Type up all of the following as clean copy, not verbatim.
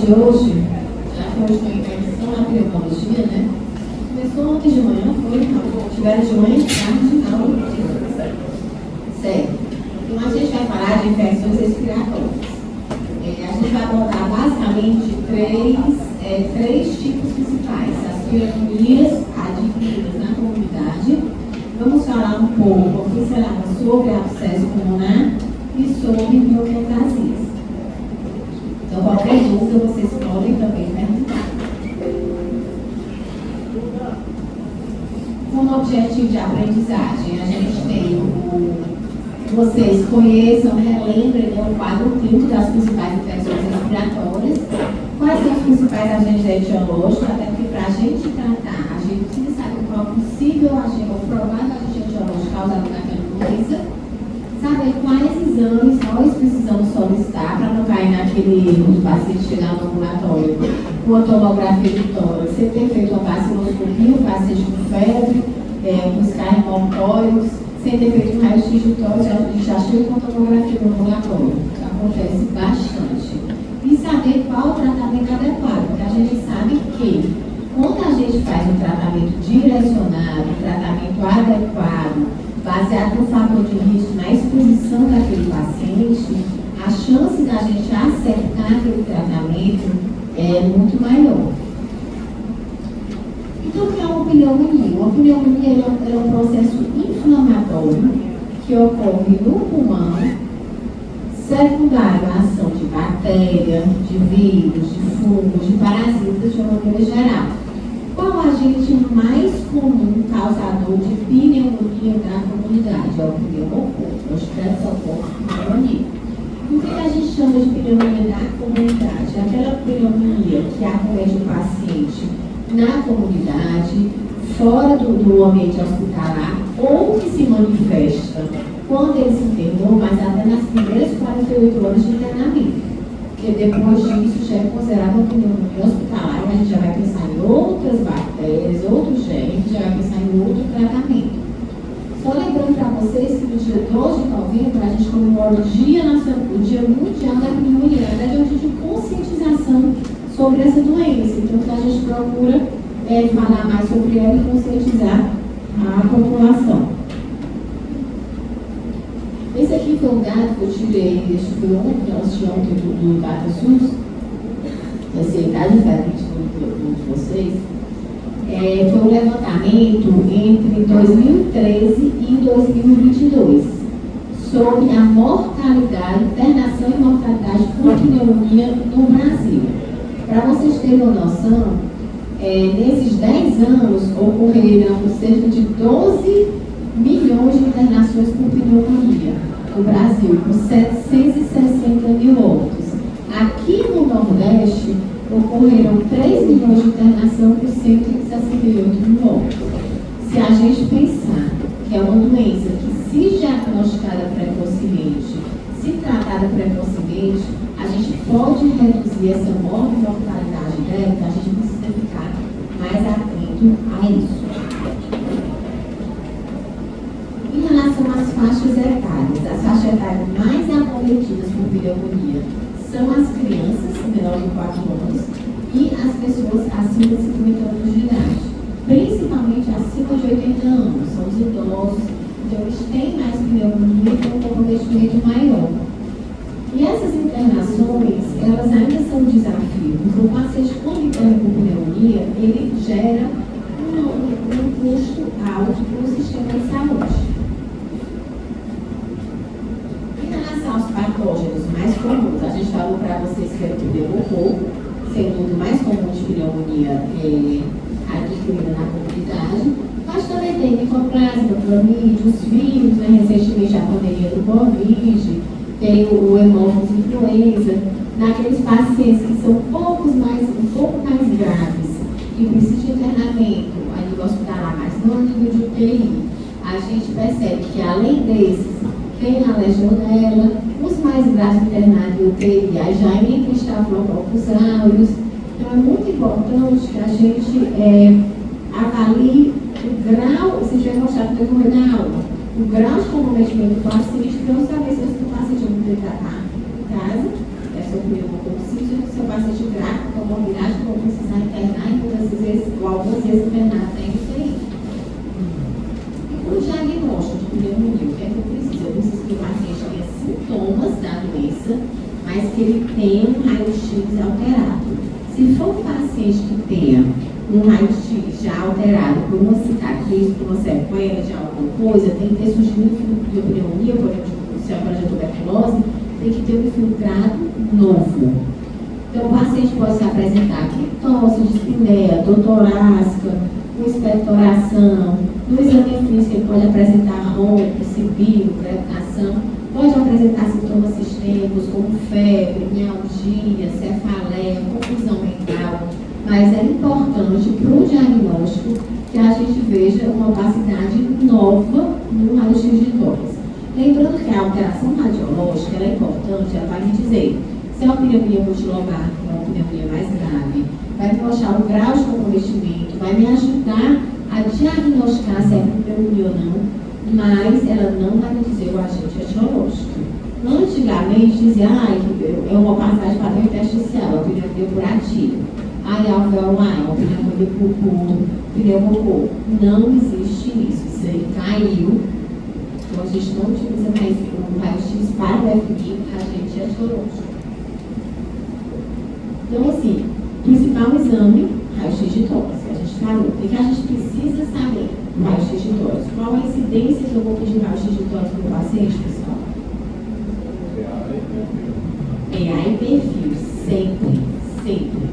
de hoje, já que hoje tem interdição na pneumologia, né? Começou ontem de manhã, foi? Não, tiveram de manhã e tarde, não. Certo. Então a gente vai falar de infecções respiratórias. A gente vai abordar basicamente três tipos principais: as pneumonias adquiridas na comunidade. Vamos falar um pouco, uma pincelada sobre abscesso pulmonar e sobre bronquiectasias. Então, qualquer dúvida, vocês podem também perguntar. Como objetivo de aprendizagem, a gente tem vocês conheçam, relembrem, né, o quadro clínico das principais infecções respiratórias. Quais são os principais agentes etiológicos, até porque para a gente tratar, a gente precisa saber qual é o possível agente ou provável agente etiológico causado naquela doença, saber quais exames nós precisamos solicitar para não cair naquele erro do paciente chegar no ambulatório com a tomografia do tórax, você ter feito uma vaciloscopia, o paciente com febre, buscar hemocólicos, sem ter feito um raio-x do tórax, a gente já chega com a tomografia no ambulatório. Acontece bastante. E saber qual o tratamento adequado, porque a gente sabe que quando a gente faz um tratamento direcionado, um tratamento adequado, baseado no fator de risco na exposição daquele paciente, a chance da gente acertar aquele tratamento é muito maior. Então, o que é uma pneumonia? Uma pneumonia é um processo inflamatório que ocorre no pulmão, secundário à ação de bactéria, de vírus, de fungos, de parasitas de uma maneira geral. Qual o agente mais comum causador de pneumonia na comunidade? É o pneumococo, o estreptococcus pneumoniae. O que a gente chama de pneumonia na comunidade? Aquela pneumonia que acomete o paciente na comunidade, fora do ambiente hospitalar, ou que se manifesta quando ele se internou, mas até nas primeiras 48 horas de internamento. Porque depois disso já é considerado uma pneumonia hospitalar, e a gente já vai pensar em outras bactérias, outros genes, já vai pensar em outro tratamento. Só lembrando para vocês que no dia 12 de novembro a gente comemora o Dia Mundial da Pneumonia. Na verdade, é um dia de conscientização sobre essa doença. Então, a gente procura falar mais sobre ela e conscientizar a população. Esse aqui foi um dado que eu tirei, acho que foi ontem, do DataSUS, da Sociedade Diferente de vocês. Foi um levantamento entre 2013 e 2022 sobre a mortalidade, internação e mortalidade por pneumonia no Brasil. Para vocês terem uma noção, nesses 10 anos ocorreram cerca de 12 milhões de internações por pneumonia no Brasil, com 760 mil óbitos. Aqui no Nordeste, ocorreram 3 milhões de internação por 168 mil óbitos. Se a gente pensar que é uma doença que, se diagnosticada precocemente, se tratada precocemente, a gente pode reduzir essa mortalidade dela, então a gente precisa ficar mais atento a isso. Em relação às faixas etárias, as faixas etárias mais acometidas por pneumonia são as crianças menores de 4 anos e as pessoas acima de 50 anos de idade, principalmente acima de 80 anos, são os idosos, então eles têm mais pneumonia e têm um comprometimento maior. E essas internações, elas ainda são um desafio, porque o paciente, quando interna com pneumonia, ele gera um custo alto para o sistema de saúde. Em relação aos patógenos mais comuns, a gente falou para vocês que é o pneumococo, sendo o mais comum de pneumonia adquirida na comunidade, mas também tem micoplasma, clamídia, os vírus, né, recentemente a pandemia do Covid, tem o hemófilos influenza, naqueles pacientes que são um pouco mais graves, que precisam de internamento a nível hospitalar, mas não a nível de UTI. A gente percebe que, além desses, tem a legionela, os mais graves internados em UTI, aí já entra estafilococcus aureus. Então, é muito importante que a gente avalie o grau, se tiver mostrado que decorrer da aula, o grau de comprometimento do paciente, para eu saber se o paciente não tem que tratar em casa, é sobre o seu paciente grave, comorbidade que vão precisar internar e muitas vezes, ou algumas vezes internar até UTI. O diagnóstico de pneumonia, o que é que eu preciso? Eu preciso que o paciente tenha sintomas da doença, mas que ele tenha um raio-x alterado. Se for um paciente que tenha um raio-x já alterado por uma cicatriz, por uma sequela de alguma coisa, tem que ter surgido de pneumonia, por exemplo, se agora de tuberculose, tem que ter um infiltrado novo. Então, o paciente pode se apresentar aqui tosse, dispneia, dor torácica, uma expectoração. No exame físico, ele pode apresentar ronco, sibilo, crepitação. Pode apresentar sintomas sistêmicos como febre, mialgia, cefaleia, confusão mental. Mas é importante para o diagnóstico que a gente veja uma opacidade nova no raio-x de tórax. Lembrando que a alteração radiológica ela é importante, ela vai me dizer se é uma pneumonia multilobar, que é uma pneumonia mais grave, vai me mostrar o grau de comprometimento, vai me ajudar a diagnosticar se é pneumonia ou não, mas ela não vai me dizer o agente etiológico. Antigamente dizia, é uma opacidade padrão intersticial, a pneumonia por ativo. É alveolar, uma pneumonia por pneumococco. Não existe isso, isso aí caiu. Então a gente não utiliza mais o raio-x para definir agente etiológico. Então, assim, principal exame, raio-x de tórax, que a gente falou. O que a gente precisa saber no raio-x de tórax? Qual a incidência que eu vou pedir raio-x de tórax para o paciente, pessoal? PA e perfil, sempre, sempre.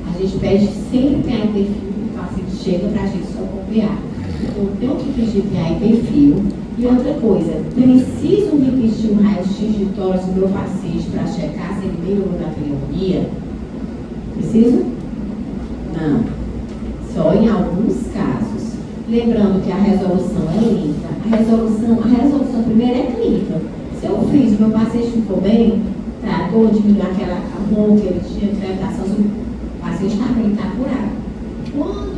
A gente pede sempre PA e perfil, o paciente chega para a gente só com PA. Então, eu tenho que pedir PA e perfil. E outra coisa, preciso repetir um raio-x de tórax do meu paciente para checar se ele melhorou da pneumonia? Preciso? Não. Só em alguns casos. Lembrando que a resolução é lenta. A resolução primeiro é clínica. Se eu fiz, o meu paciente ficou bem, tratou, diminuiu aquela ronca que ele tinha, crepitação, o paciente está bem, está curado.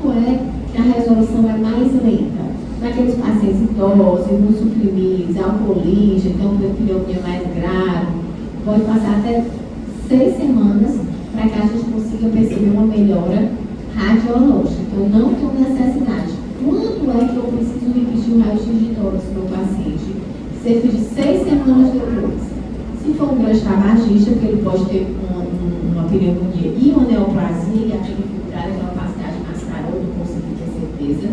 Quando é que a resolução é mais lenta? Naqueles pacientes idosos, imunossuprimidos, alcoolistas, então pneumonia mais grave, pode passar até 6 semanas para que a gente consiga perceber uma melhora radiológica. Então, não tem necessidade. Quando é que eu preciso repetir o raio-x de tórax no meu paciente? Cerca de 6 semanas depois. Se for um grande tabagista, porque ele pode ter uma pneumonia e uma neoplasia, e aquele infiltrado, aquela opacidade mascarou, não consegui ter certeza.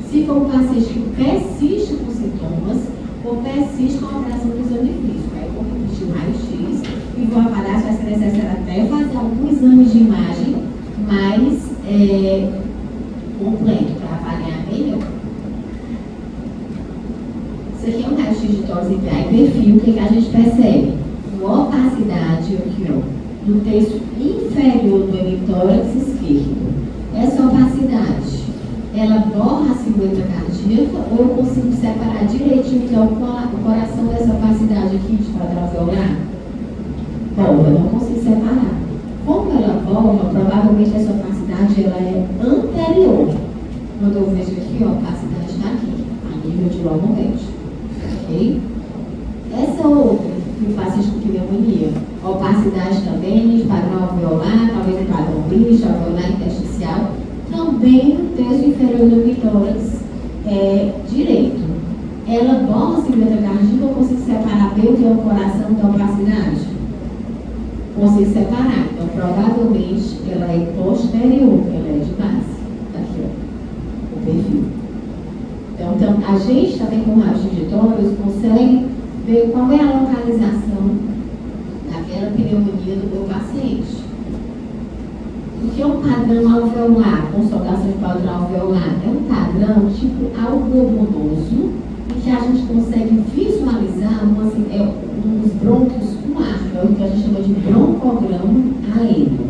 Se for um paciente que persiste com sintomas, ou persiste com a alteração do exame físico, aí eu vou repetir o raio-x e vou avaliar se vai ser necessário até fazer algum exame de imagem mais completo para avaliar melhor. Isso aqui é um raio-x de tórax e PA e perfil. O que a gente percebe? Uma opacidade aqui, ó, no terço inferior do hemitórax esquerdo. Essa opacidade, ela borra a silhueta cardíaca ou eu consigo separar direitinho que é o coração dessa opacidade aqui de quadro alveolar? Borra, eu não consigo separar. Como ela borra, provavelmente essa opacidade ela é anterior. Quando eu vejo aqui, ó, a opacidade está aqui, a nível de lobo médio. Ok? Essa outra, que o paciente com pneumonia, a opacidade também de padrão alveolar, talvez em padrão bicho, alveolar intersticial, também no terço inferior do hemitórax direito. Ela borra a silhueta cardíaca ou consigo separar bem o que é o coração da opacidade? Consigo separar. Então, provavelmente, ela é posterior, ela é de base. Aqui, ó, o perfil. Então a gente também com raio-x de tórax consegue ver qual é a localização daquela pneumonia do meu paciente. O que é um padrão alveolar? Consolidação de padrão alveolar é um padrão tipo algodonoso em que a gente consegue visualizar uns brônquios com ar, é o que a gente chama de broncograma aéreo.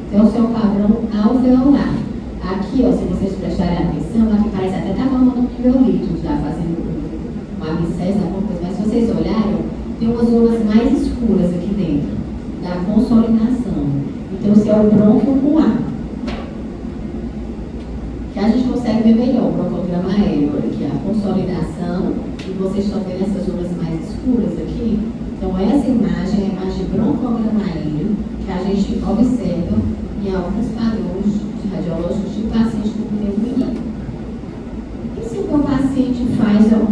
Então, esse é o padrão alveolar. Aqui, ó, se vocês prestarem atenção, aqui parece até estar falando um criolito, já fazendo uma abscessa, alguma coisa, mas se vocês olharem, tem umas zonas mais escuras aqui dentro, da consolidação. Então, esse é o brônquio com ar. Que a gente consegue ver melhor o broncograma aéreo, aqui, a consolidação, e vocês estão vendo essas zonas mais escuras aqui. Então, essa imagem é a imagem de broncograma aéreo, que a gente observa, e em alguns padrões radiológicos de paciente com pneumonia. E se o meu paciente faz um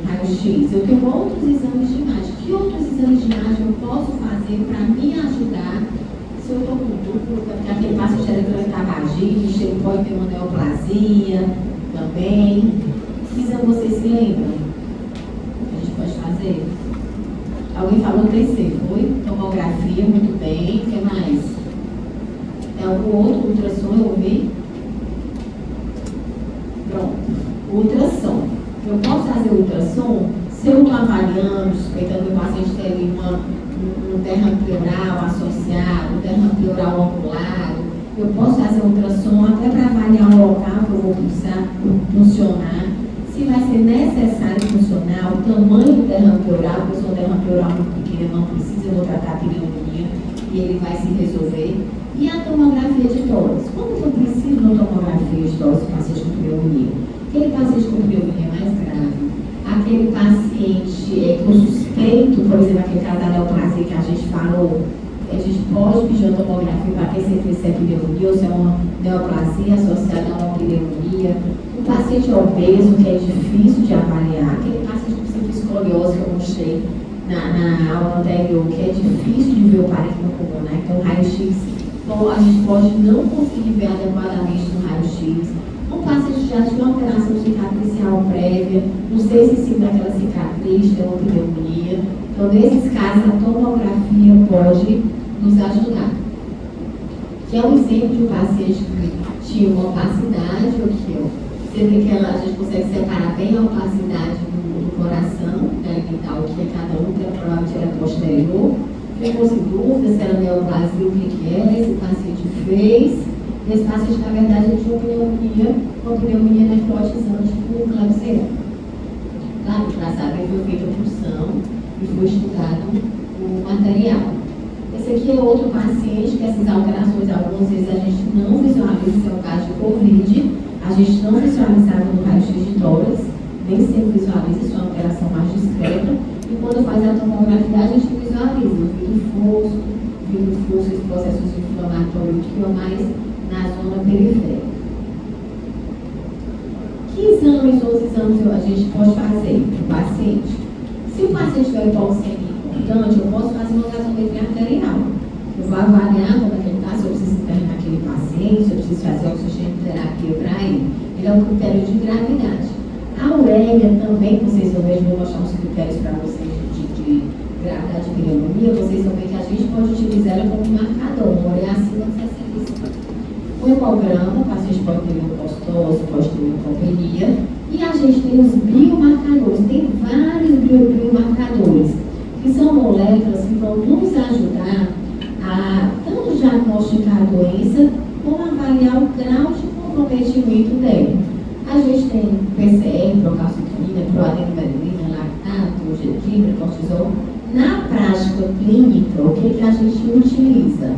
raio-x, eu tenho outros exames de imagem. Que outros exames de imagem eu posso fazer para me ajudar? Se eu estou com dúvida, porque aquele paciente era grande tabagite, ele pode ter uma neoplasia também. Que exame vocês se lembram? A gente pode fazer? Alguém falou terceiro, foi? Tomografia, muito bem. O que mais? Tem algum outro ultrassom, eu ouvi? Pronto. Ultrassom. Eu posso fazer ultrassom se eu estou avaliando, suspeitando que o paciente tem um derrame pleural associado, um derrame pleural angulado. Eu posso fazer ultrassom até para avaliar o local que eu vou funcionar. Se vai ser necessário funcionar, o tamanho do derrame pleural, porque se o derrame pleural muito pequeno, não precisa, eu vou tratar a pneumonia e ele vai se resolver. E a tomografia de tórax. Como que eu preciso de uma tomografia de tórax para paciente com pneumonia? Aquele paciente com pneumonia mais grave, aquele paciente com suspeito, por exemplo, aquele caso da neoplasia que a gente falou, a gente pode pedir uma tomografia para ter certeza se é pneumonia ou se é uma neoplasia associada a uma pneumonia. O paciente obeso, que é difícil de avaliar, aquele paciente com escoliose que eu mostrei na aula anterior, que é difícil de ver o parênquima pulmonar, então o raio-x, a gente pode não conseguir ver adequadamente no raio-x. Um paciente já tinha uma alteração cicatricial prévia, não sei se em cima daquela cicatriz tem uma pneumonia. Então, nesses casos, a tomografia pode nos ajudar. Que é um exemplo de um paciente que tinha uma opacidade, você vê que a gente consegue separar bem a opacidade do coração, o que é cada um, que provavelmente era posterior. Ficou-se dúvida se era neoplasia, o que era, esse paciente fez. Esse paciente, na verdade, ele tinha uma pneumonia nefrotizante com clavicera. Claro, para saber, foi feita a punção e foi estudado o material. Esse aqui é outro paciente que essas alterações, algumas vezes a gente não visualiza, se é um caso de Covid, a gente não visualizava no raio-x de tórax, nem sempre visualiza, isso é uma alteração mais discreta, e quando faz a tomografia a gente visualiza o vidro fosco, esses processos inflamatórios que vão mais na zona periférica. Que exames ou exames a gente pode fazer para o paciente? Se o paciente tiver hipoglicemia importante, eu posso fazer uma gasometria arterial. Eu vou avaliar como é que ele está, se eu preciso internar aquele paciente, se eu preciso fazer oxigenoterapia para ele. Ele é um critério de gravidade. A ureia também, vocês vão ver, vou mostrar uns critérios para vocês de gravidade de pneumonia, vocês vão ver que a gente pode utilizar ela como marcador, uma ureia acima de 65. O hemograma, o paciente pode ter leucocitose, pode ter leucopenia, e a gente tem os biomarcadores, tem vários biomarcadores, que são moléculas que vão nos ajudar a tanto diagnosticar a doença, como avaliar o grau de comprometimento dela. A gente tem PCR, procalcitonina, proadenovirina, lactato, gengibre, cortisol. Na prática clínica, o que a gente utiliza?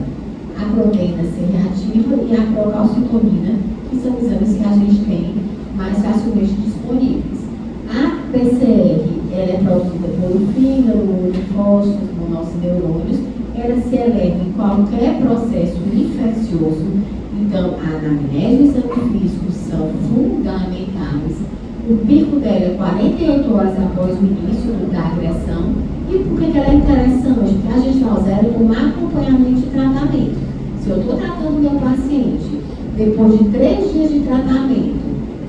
A proteína C reativa e a procalcitonina, que são exames que a gente tem mais facilmente disponíveis. A PCR, ela é produzida por fígado, linfócitos, nos nossos neurônios, ela se eleva em qualquer processo infeccioso. Então, a anamnese e o exame físico são fundamentais. O pico dela é 48 horas após o início da agressão. E por que ela é interessante? Porque a gente usa ela como acompanhamento de tratamento. Se eu estou tratando meu paciente, depois de 3 dias de tratamento,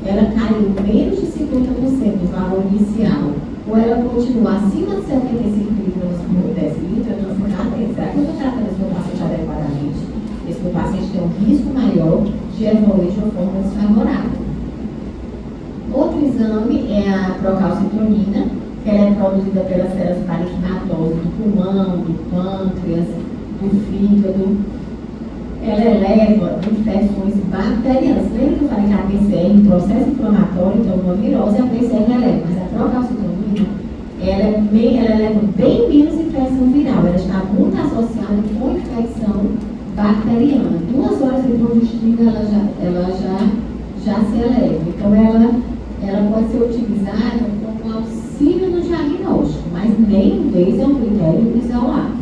ela caiu menos de 50% do valor inicial, ou ela continua acima de 75 mg por decilitro, eu vou ficar atento. Será que eu estou tratando esse meu paciente adequadamente? Esse meu paciente tem um risco maior de evoluir de uma forma desfavorável. Outro exame é a procalcitonina, que ela é produzida pelas células parenquimatosas do pulmão, do pâncreas, do fígado. Ela eleva infecções bacterianas. Lembra que eu falei que a PCR, em processo inflamatório, então uma virose, a PCR eleva, mas a procalcitonina, ela eleva bem menos infecção viral, ela está muito associada com infecção bacteriana. 2 horas depois do estímulo, ela já se eleva. Então, ela pode ser utilizada como auxílio no diagnóstico, mas nem vez é um critério isolado.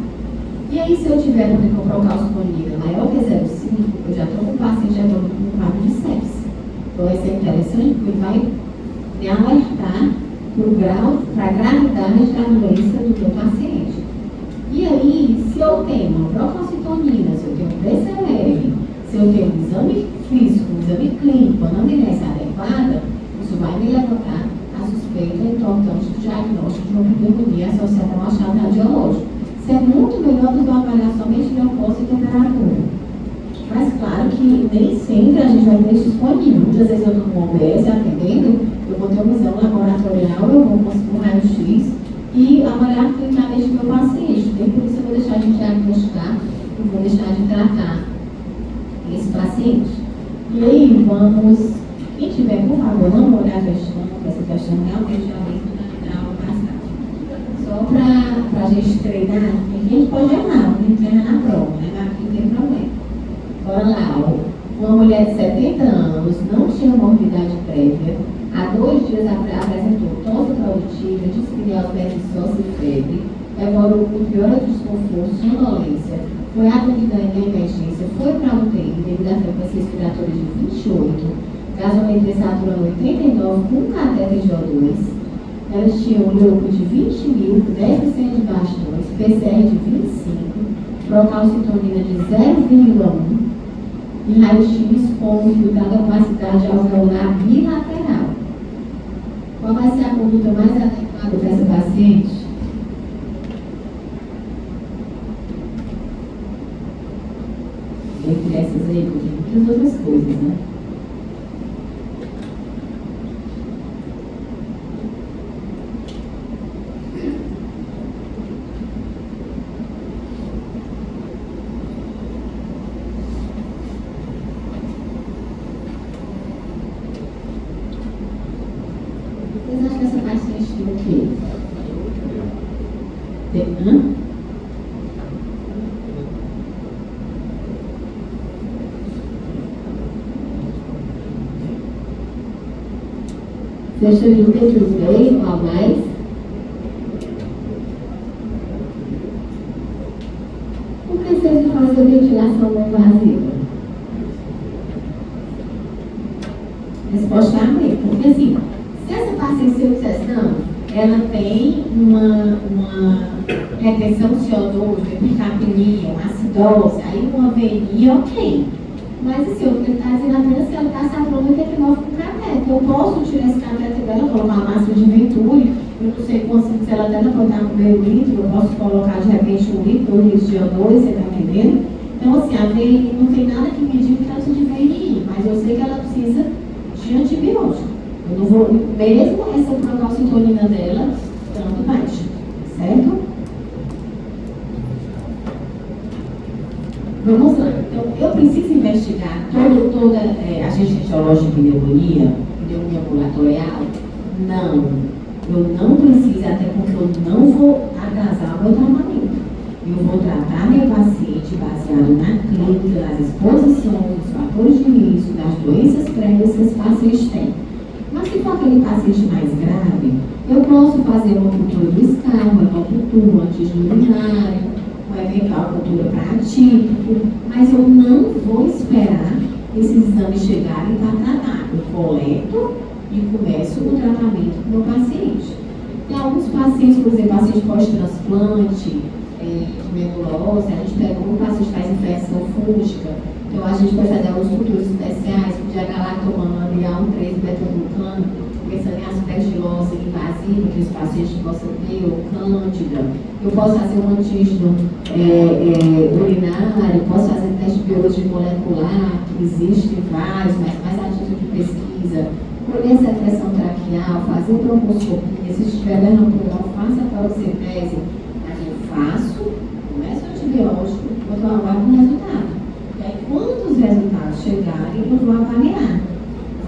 E aí, se eu tiver também com procalcitonina maior que 0,5, eu já estou com o paciente já com um quadro de sepsis. Então, vai ser interessante porque vai me alertar para o grau, para a gravidade da doença do meu paciente. E aí, se eu tenho uma procalcitonina, se eu tenho um PCR, se eu tenho um exame físico, um exame clínico, uma anamnese adequada, isso vai me levantar a suspeita importante do diagnóstico de uma pneumonia associada a um achado radiológico. Isso é muito melhor do que avaliar somente leucose e temperatura. Mas claro que nem sempre a gente vai ter isso disponível. Muitas vezes eu estou com OBS atendendo, eu vou ter uma visão laboratorial, eu vou conseguir um raio-x e avaliar clinicamente o meu paciente. Nem por isso eu vou deixar de diagnosticar, eu vou deixar de tratar esse paciente. E aí, vamos, quem tiver, por favor, não olhar a questão, essa questão realmente já vem na aula passada. Só para a gente treinar, a gente pode errar, a gente erra na prova, né? Aqui não tem problema. Bora lá, ó. Uma mulher de 70 anos, não tinha morbidade prévia, há 2 dias apresentou tosse auditiva, dispneia, perdições e febre, evoluiu com piora de desconforto, sonolência, foi atendida em emergência, foi para a UTI devido à frequência respiratória de 28, gasometria saturando 89 com cateter de O2. Elas tinham um lucro de 20.000, 10% de bastões, PCR de 25, procalcitonina de 0,1 e raio-x com infiltrada opacidade alveolar bilateral. Qual vai ser a conduta mais adequada para essa paciente? Entre essas aí, porque tem muitas outras coisas, né? Vocês acham que essa paciente tem o quê? Você acredita que os gays ou mais? Por que vocês não fazem ventilação não invasiva? Resposta é amém. Porque assim, se essa paciente, se eu dissesse, não, ela tem uma retenção de CO2, hipercapnia, uma acidose, aí uma venia, ok. Mas assim, o que ele está dizendo apenas que ela está saturando 89 com cateter. Eu posso tirar esse cateter dela, colocar uma máscara de Venturi, eu não sei quanto, se ela até não pode estar com meio litro, eu posso colocar de repente 1 litro, 2 litros de O2, você está entendendo? Então assim, a VNI não tem nada que me diga que ela precisa de VNI, mas eu sei que ela precisa de antibiótico. Eu não vou, mesmo essa procalcitonina dela, tanto baixa, certo? Vamos lá. Então, eu preciso investigar toda agente etiológica de pneumonia ambulatorial? Não. Eu não preciso, até porque eu não vou atrasar o meu tratamento. Eu vou tratar meu paciente baseado na clínica, nas exposições, nos fatores de risco, das doenças prévias que esse paciente tem. Mas se for aquele paciente mais grave, eu posso fazer uma cultura do escarro, uma cultura, um antígeno urinário, uma eventual cultura para atípico, mas eu não vou esperar esses exames chegarem para tratar. Eu coleto e começo o tratamento do meu paciente. Tem alguns pacientes, por exemplo, paciente pós-transplante, tuberculose, a gente pega um paciente que faz infecção fúngica, então a gente pode fazer alguns culturas especiais, como diagalactomana, BA13, beta-glucano, pensando em aspergilose invasiva, que os pacientes possam ter, ou cândida. Eu posso fazer um antígeno urinário, posso fazer teste de biologia molecular, que existe vários, mas mais a título de pesquisa. Colher secreção traqueal, fazer broncoscopia, se estiver vendo pleural, faça a paroxetese. Mas eu faço, começo o antibiótico, eu aguardo o resultado. E aí, quando os resultados chegarem, eu vou avaliar.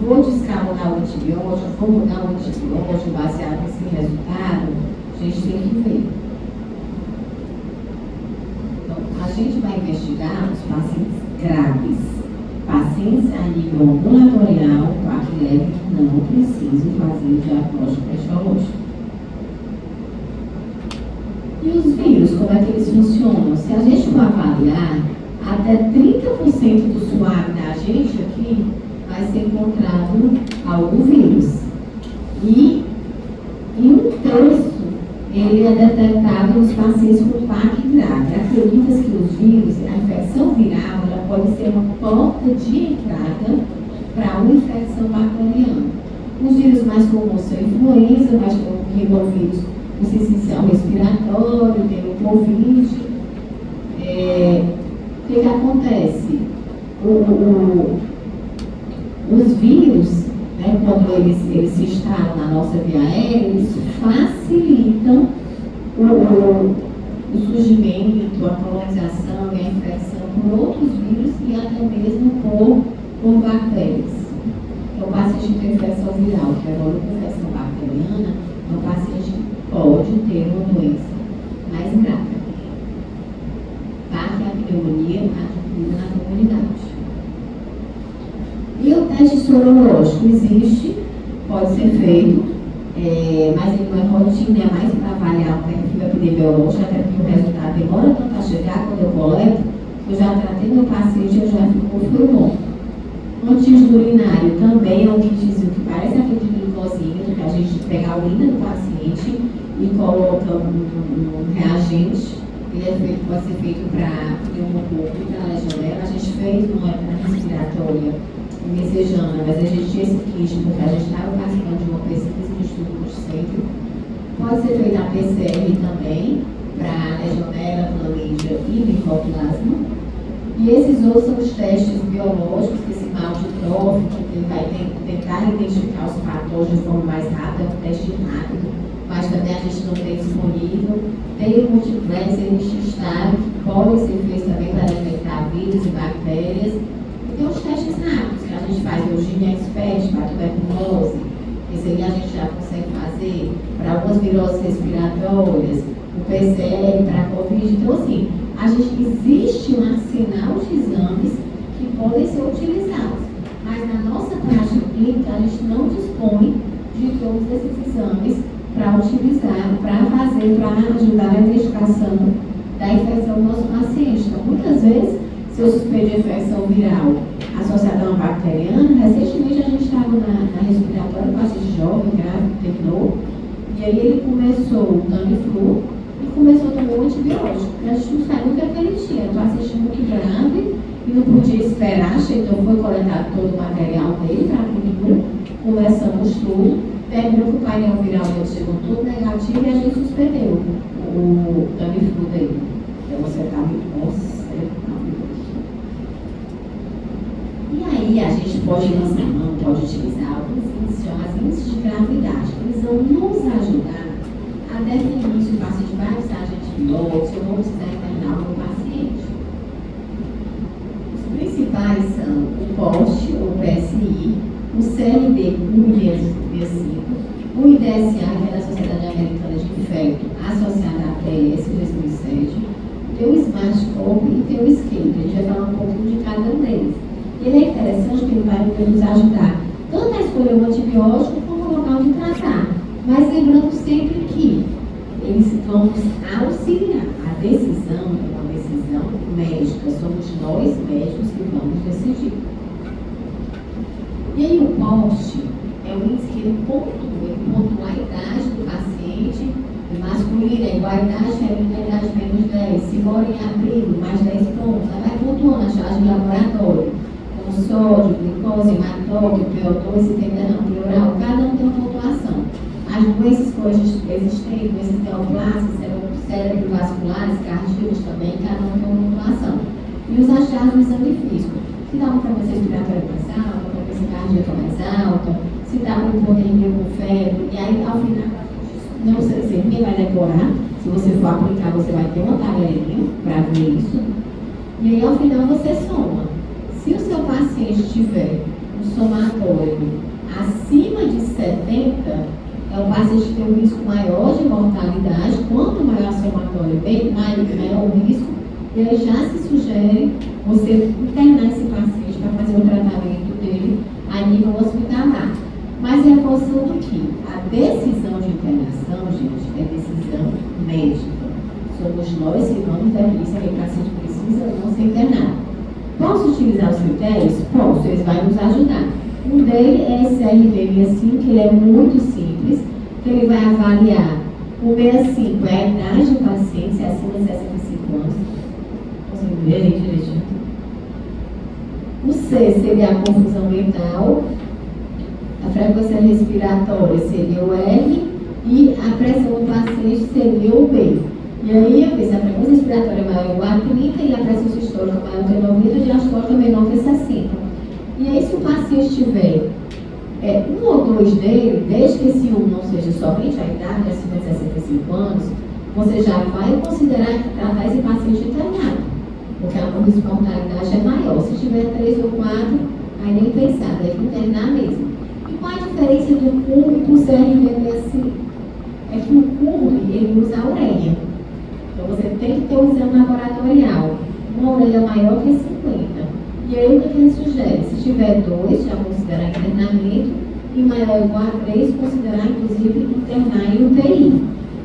Vou descalonar o antibiótico, vou mudar o antibiótico baseado nesse resultado, a gente tem que ver. Então, a gente vai investigar os pacientes graves. Pacientes a nível ambulatorial, parte leve, não preciso fazer o diagnóstico etiológico. E os vírus, como é que eles funcionam? Se a gente olhar, até 30% do suave da gente aqui vai ser encontrado algum vírus. E um terço ele é detectado nos pacientes com PAC grave. Acredita-se que os vírus, a infecção viral, ela pode ser uma porta de entrada para uma infecção bacteriana. Os vírus mais comuns são a influenza, mas tem o rinovírus, o sincicial respiratório, tem o Covid. O que acontece? Os vírus, né, quando eles se instalam na nossa via aérea, eles facilitam o surgimento, a colonização e a infecção por outros vírus e até mesmo por bactérias. Então, o paciente tem infecção viral, que é uma infecção bacteriana, o paciente pode ter uma doença mais grave. Para que a pneumonia adquirida na comunidade. E o teste sorológico existe, pode ser feito, mas ele não é rotina, é mais para avaliar o perfil epidemiológico, até porque o resultado demora tanto a chegar. Quando eu coleto, eu já tratei meu paciente, eu já fico bom. O antígeno urinário também é um kitzinho que parece aquele de glicosímetro, que a gente pega a urina do paciente e coloca um reagente. Ele pode ser feito para pneumococo e para legionela. A gente fez uma respiratória messejana, mas a gente tinha esse kit porque a gente estava participando de uma pesquisa no Instituto Multicentro. Pode ser feita a PCR também para legionela, clamídia e micoplasma. E esses outros são os testes biológicos, esse maltitrófico, que ele vai tentar identificar os patógenos de forma mais rápida, é um teste rápido, mas também a gente não tem disponível. Tem o multiplex NX-TAG, que podem ser feitos também para detectar vírus e bactérias. E tem os testes rápidos, que a gente faz o Gene Expert para tuberculose. Esse aí a gente já consegue fazer para algumas viroses respiratórias, o PCR para Covid. Então, assim, existe um arsenal de exames que podem ser utilizados, mas na nossa prática clínica a gente não dispõe de todos esses exames para utilizar, para fazer, para ajudar na identificação da infecção do nosso paciente. Então, muitas vezes, se eu suspeito de infecção viral associada a uma bacteriana, recentemente a gente estava na respiratória, um paciente jovem, grave, terminou, e aí ele começou o Tamiflu, e começou também o antibiótico. A gente não sabia o que ele tinha. O paciente muito grave e não podia esperar, então foi coletado todo o material dele para a cultura, começamos tudo, terminou que o painel viral dele chegou todo negativo e a gente suspendeu o Tamiflu dele. Então você está muito E aí a gente pode lançar mão, pode utilizar alguns índices, chamados índices de gravidade, que eles vão nos ajudar a definir se o paciente vai precisar de antibióticos, se eu vou precisar internar o meu paciente. Os principais são o POST, ou PSI, o CLB 1665, o IDSA, que é da Sociedade Americana de Infecto, associada à PS 2007, tem o SmartCop e tem o Escape. A gente vai falar um pouquinho de cada um deles. Ele é interessante porque ele vai nos ajudar tanto a escolher o antibiótico como o local de tratar. Mas lembrando sempre que eles vão nos auxiliar. A decisão é uma decisão médica. Somos nós médicos que vamos decidir. E aí o POST é o índice que ele pontua a idade do paciente masculino, é igual a idade feminina, a idade menos 10. Se mora em abrigo, mais 10 pontos, ela vai pontuando a charge de laboratório. Então, sódio, glicose, hematócrito, PO2, se tem derrame pleural, cada um tem uma pontuação. As doenças existentes, doenças neoplásicas, cerebrovasculares, cardíacas também, cada um tem uma pontuação. E os achados do exame físico. Se dá uma frequência respiratória mais alta, uma frequência cardíaca mais alta, se dá uma hipotermia com febre, e aí ao final, não sei se ninguém vai decorar, se você for aplicar, você vai ter uma tabelinha para ver isso. E aí ao final você soma. Se o seu paciente tiver um somatório acima de 70, é um paciente que tem um risco maior de mortalidade. Quanto maior o somatório, bem maior o risco, e aí já se sugere você internar esse paciente para fazer o tratamento dele a nível hospitalar. Mas reforçando que a decisão de internação, gente, é decisão médica. Somos nós que vamos definir se aquele paciente precisa ou utilizar os critérios? Posso, eles vão nos ajudar. Um deles é esse CRB65, que ele é muito simples, que ele vai avaliar o 65 é a idade do paciente, se é acima de 65 anos. Consegue ver aí direitinho? O C seria a confusão mental, a frequência respiratória seria o R e a pressão do paciente seria o B. E aí, eu penso, a frequência respiratória é maior ou igual a 30 e a pressão sistólica maior que 90 e a diastólica menor que 60. E aí, se o paciente tiver um ou dois dele, desde que esse um não seja somente a idade, acima de 65 anos, você já vai considerar tratar esse paciente internado, porque a risco de mortalidade é maior. Se tiver 3 ou 4, aí nem pensar, deve internar mesmo. E qual a diferença do CURB para o CRB65? É que o CURB, ele usa a ureia. Então você tem que ter um exame laboratorial, uma ureia maior que 50. E aí o que ele sugere? Se tiver 2, já considerar internamento, e maior ou igual a 3, considerar inclusive internar em UTI.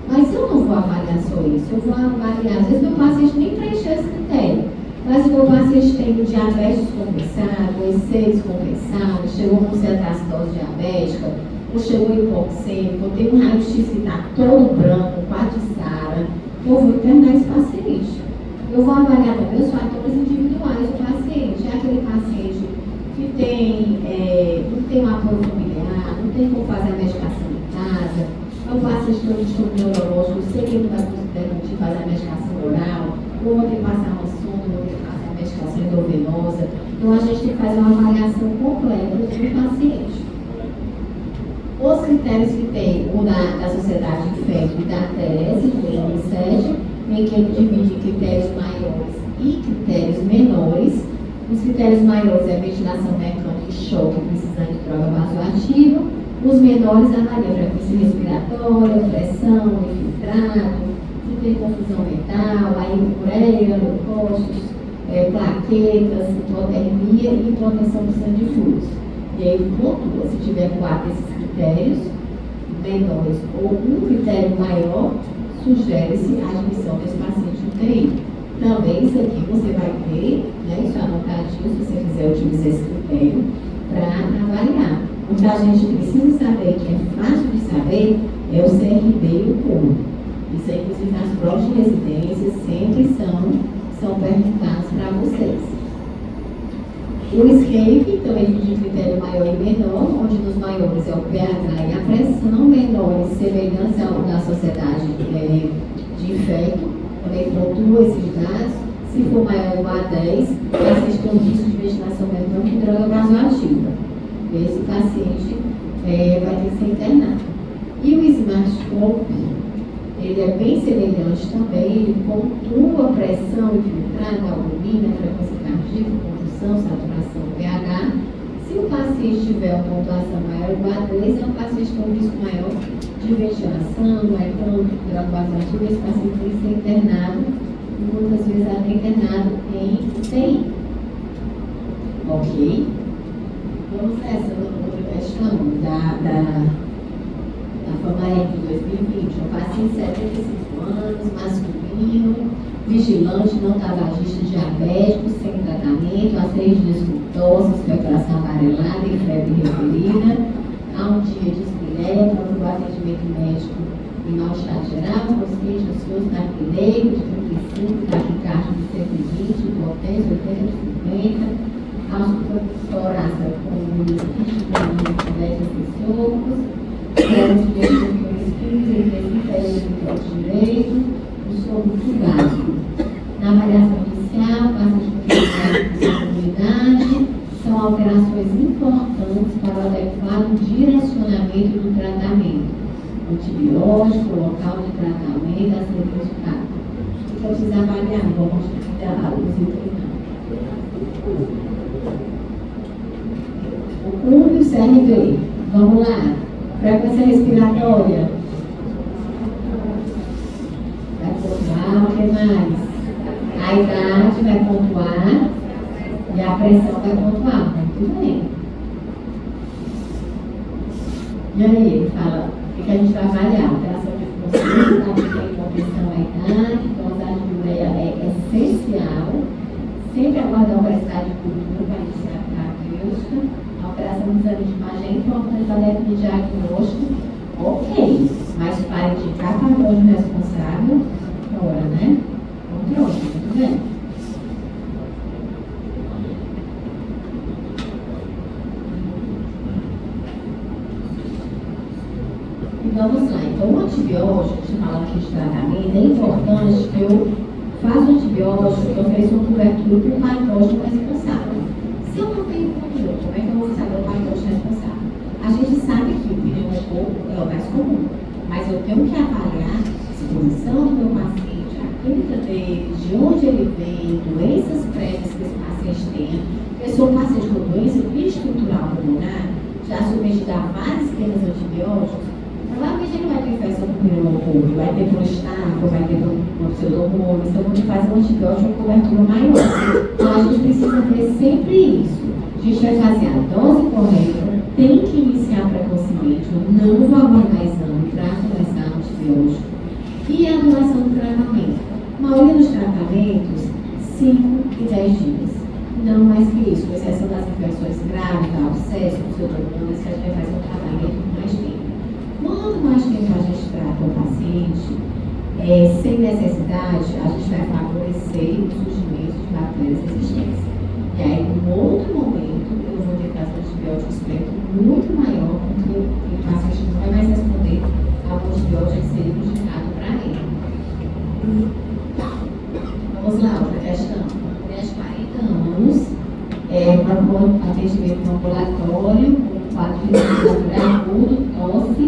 Mas eu não vou avaliar só isso, eu vou avaliar, às vezes meu paciente nem preencheu esse critério, mas o meu paciente tem o diabetes descompensado, o EC descompensado, chegou com cetoacidose diabética, ou chegou hipoxêmico, ou tem um raio-x que está todo branco, quadro de SARA, eu vou internar esse paciente. Eu vou avaliar também os fatores individuais do paciente. É aquele paciente que não tem um apoio familiar, não tem como fazer a medicação em casa, é um paciente que tem um distúrbio neurológico, sei que ele não vai conseguir fazer a medicação oral, ou vou ter que passar uma sonda, vou ter que fazer a medicação endovenosa. Então a gente tem que fazer uma avaliação completa do paciente. Os critérios que tem, o da Sociedade de FET e da TS, de 2007, em que ele divide critérios maiores e critérios menores. Os critérios maiores é ventilação mecânica e choque precisando de droga vasoativa. Os menores avaliam frequência respiratória, pressão, infiltrado, se tem confusão mental, aí ureia, leucócitos, plaquetas, hipotermia e hipotensão do sangue difuso. E aí pontua, se tiver 4 desses critérios menores ou um critério maior, sugere-se a admissão desse paciente no UTI. Também isso aqui você vai ter, né, isso anotadinho, se você quiser utilizar esse critério para avaliar. O que a gente precisa saber, que é fácil de saber, é o CRB e o CURB. Isso aí, inclusive, nas provas de residência, sempre são perguntados para vocês. O SCAPE também de critério maior e menor, onde nos maiores é o pH e a pressão, menores semelhantes ao da sociedade de inferto, também pontua esses dados. Se for maior ou igual a 10, o paciente tem um risco de ventilação mecânica e droga vasoativa. Esse paciente vai ter que ser internado. E o SmartScope, ele é bem semelhante também, ele pontua a pressão infiltrada, albumina, frequência cardíaca, condução, saturação, pH. Se o paciente tiver uma pontuação maior ou igual a 3, é um paciente com risco maior de ventilação, droga vasoativa, esse paciente tem que ser internado, e muitas vezes até internado em UTI. Ok? Vamos a essa outra questão da FAMAEC de 2020. Um paciente de 75 anos, masculino, vigilante, não tabagista, diabético, sem tratamento, há 6 dias com tosse, expectoração amarelada e febre referida, há um dia de espiléia, procurou atendimento médico e mal-estar geral, consciente, ansioso, taquineiro, de 35, taquicardia de 120, hipotensão, 80 de 50, auscultorácia com socos, temos de direito, o soro básico. Na avaliação inicial, paciente com comunidade, são alterações importantes para o adequado direcionamento do tratamento. Antibiótico, local de tratamento a ser verificado. Então, precisa avaliar, não vamos dar os itens. O CURB e o CRB. Vamos lá. Frequência respiratória. Vai pontuar, o que mais? A idade vai pontuar e a pressão vai pontuar. Muito bem. E aí, ele fala o que a gente vai avaliar? Alteração de função, a condição à idade, dosagem de ureia é essencial. Sempre a acorda a Universidade Pública para iniciar a terapêutica, a operação de exame de imagem é importante para definir diagnóstico, ok, mas para indicar patógeno responsável, ora, né? Controle, muito bem. E vamos lá, então o antibiótico, se fala aqui de tratamento, é importante que eu faça o antibiótico, que ofereça uma cobertura para o patógeno responsável. Se eu não tenho controle, como é que eu vou saber o patógeno responsável? A gente sabe que o pneumococo é o mais comum, mas eu tenho que avaliar a exposição do meu paciente, a clínica dele, de onde ele vem, doenças prévias que esse paciente tenha. Porque se um paciente com doença estrutural pulmonar, já submetido a vários esquemas antibióticos, provavelmente ele vai ter infecção do pneumococo, vai ter prostático, vai ter uma pseudomonas, então quando faz um antibiótico, uma cobertura maior. Então a gente precisa ver sempre isso. A gente vai fazer a dose correta, tem que iniciar precocemente, eu não vou aguardar exame para começar o antibiótico. E a duração do tratamento? A maioria dos tratamentos, 5 e 10 dias. Não mais que isso, com exceção das infecções graves, da abscesso, pseudomonas, que a gente vai fazer um tratamento com mais tempo. Quanto mais tempo a gente trata o paciente, sem necessidade, a gente vai favorecer o surgimento de bactérias resistentes. E aí, em outro momento, eu vou ter que fazer um antibiótico espectro muito maior, porque o paciente não vai mais responder ao antibiótico que seria indicado para ele. Vamos lá, outra questão. Mulher de 40 anos, com atendimento ambulatório, com quadro de respiratório agudo, tosse,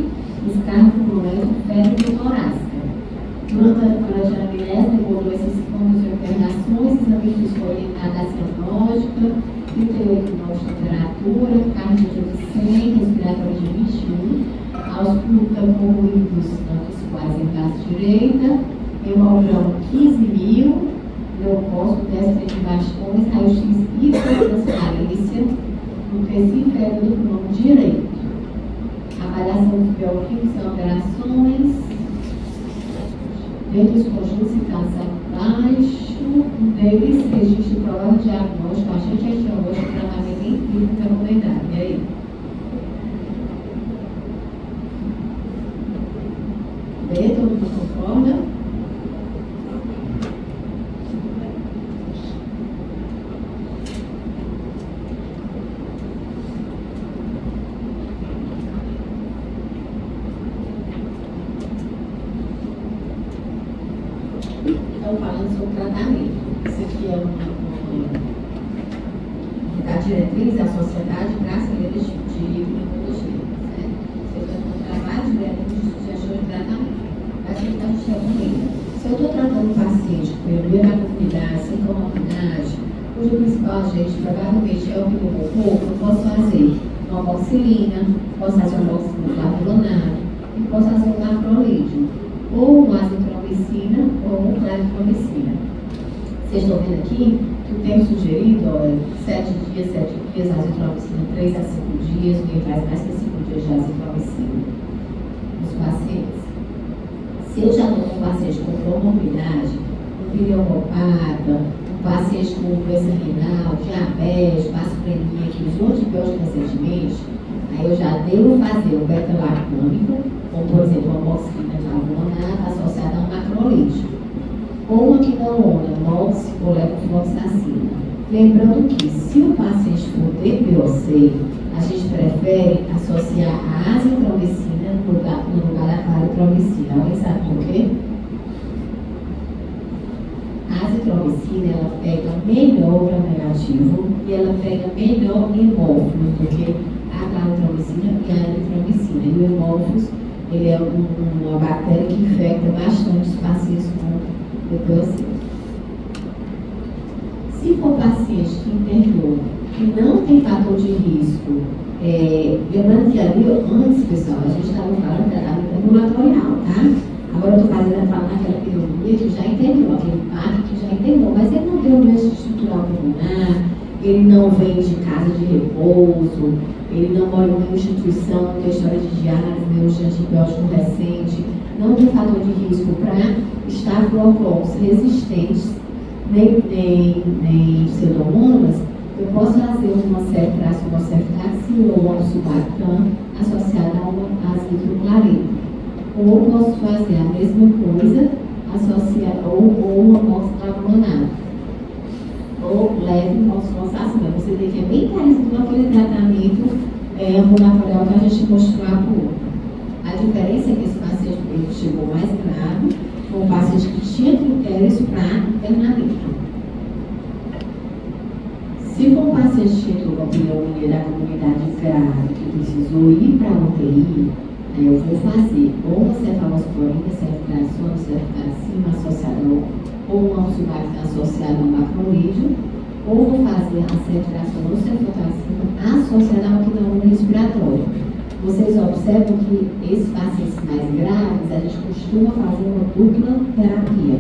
descarga pulmonante, febre torácica. Durante a anamnese, decorou esses sintomas de internações, exame foi orientado a cianótica, 38 graus de temperatura, cardíaco de 100, respiratório de 21, ausculta corroídos, tantos quais em braço direita, hemograma 15.000, leucócito, teste de bastões, raio-x hipertransparência, no tecido inferior do pulmão direito. Avaliação dos bioquímicos são operações, dentro dos conjuntos citados abaixo, um deles registro de provável diagnóstico, agente etiológico, tratamento empírico recomendado. E aí? B, todo mundo concorda? Então, falando sobre tratamento, isso aqui é da diretriz da Sociedade Brasileira de Pneumologia, certo? Você vai encontrar vários diretrizes de sugestão de tratamento. Mas o que a gente recomenda? Se eu estou tratando um paciente com pneumonia da comunidade, sem comorbidade, cujo principal agente provavelmente é o pneumococo, eu posso fazer uma amoxicilina, posso fazer uma amoxicilina clavulonar e posso fazer um macrolídeo, ou uma azitromicina ou claritromicina. Vocês estão vendo aqui que o tempo sugerido é 7 dias, azitromicina 3 a 5 dias, quem faz mais que 5 dias de azitromicina nos pacientes. Se eu já estou com um paciente com comorbidade, um pneumopata, um paciente com doença renal, diabetes, vasculemia, que usou antibiótico recentemente, aí eu já devo fazer o beta-lactâmico, como por exemplo a amoxicilina clavulonar associada a um macrolídeo, ou uma quinolona, mox ou levofloxacina. Lembrando que se o paciente for DPOC, a gente prefere associar a azitromicina no lugar da claritromicina. Alguém sabe por quê? A azitromicina, ela pega melhor o gram negativo e ela pega melhor hemófilos do que a claritromicina e a eritromicina. E o hemófilos, ele é uma bactéria que infecta bastante os pacientes com DPOC. Se for paciente que internou, que não tem fator de risco, lembrando que ali antes, pessoal, a gente estava falando de tratamento ambulatorial, tá? Agora eu estou falando naquela pneumonia que já internou, aquele pato que já internou, mas ele não tem um doença estrutural pulmonar, ele não vem de casa de repouso, ele não mora em uma instituição, não tem história de diálise, nem de antibiótico recente, não tem fator de risco para estafilococos resistentes nem pseudomonas, eu posso fazer uma ceftacina ou um subacan associada a azitroclarina. Ou posso fazer a mesma coisa associada ou uma moxiflavonato. Ou leve moxiflavonato. Você vê que é bem parecido com aquele tratamento ambulatorial que a gente mostrou há pouco. A diferença é que esse paciente chegou mais grave, foi um paciente que tinha critérios para internamento. Se for um paciente que entrou com a pneumonia da comunidade grave, que precisou ir para a UTI, eu vou fazer ou uma cefalosporina, ceftriaxona associada ou uma subaquina associada ao macrolídeo, ou vou fazer a ceftriaxona ou cefalosporina associada ao pneumonia respiratória. Vocês observam que esses pacientes mais graves, a gente costuma fazer uma dupla terapia.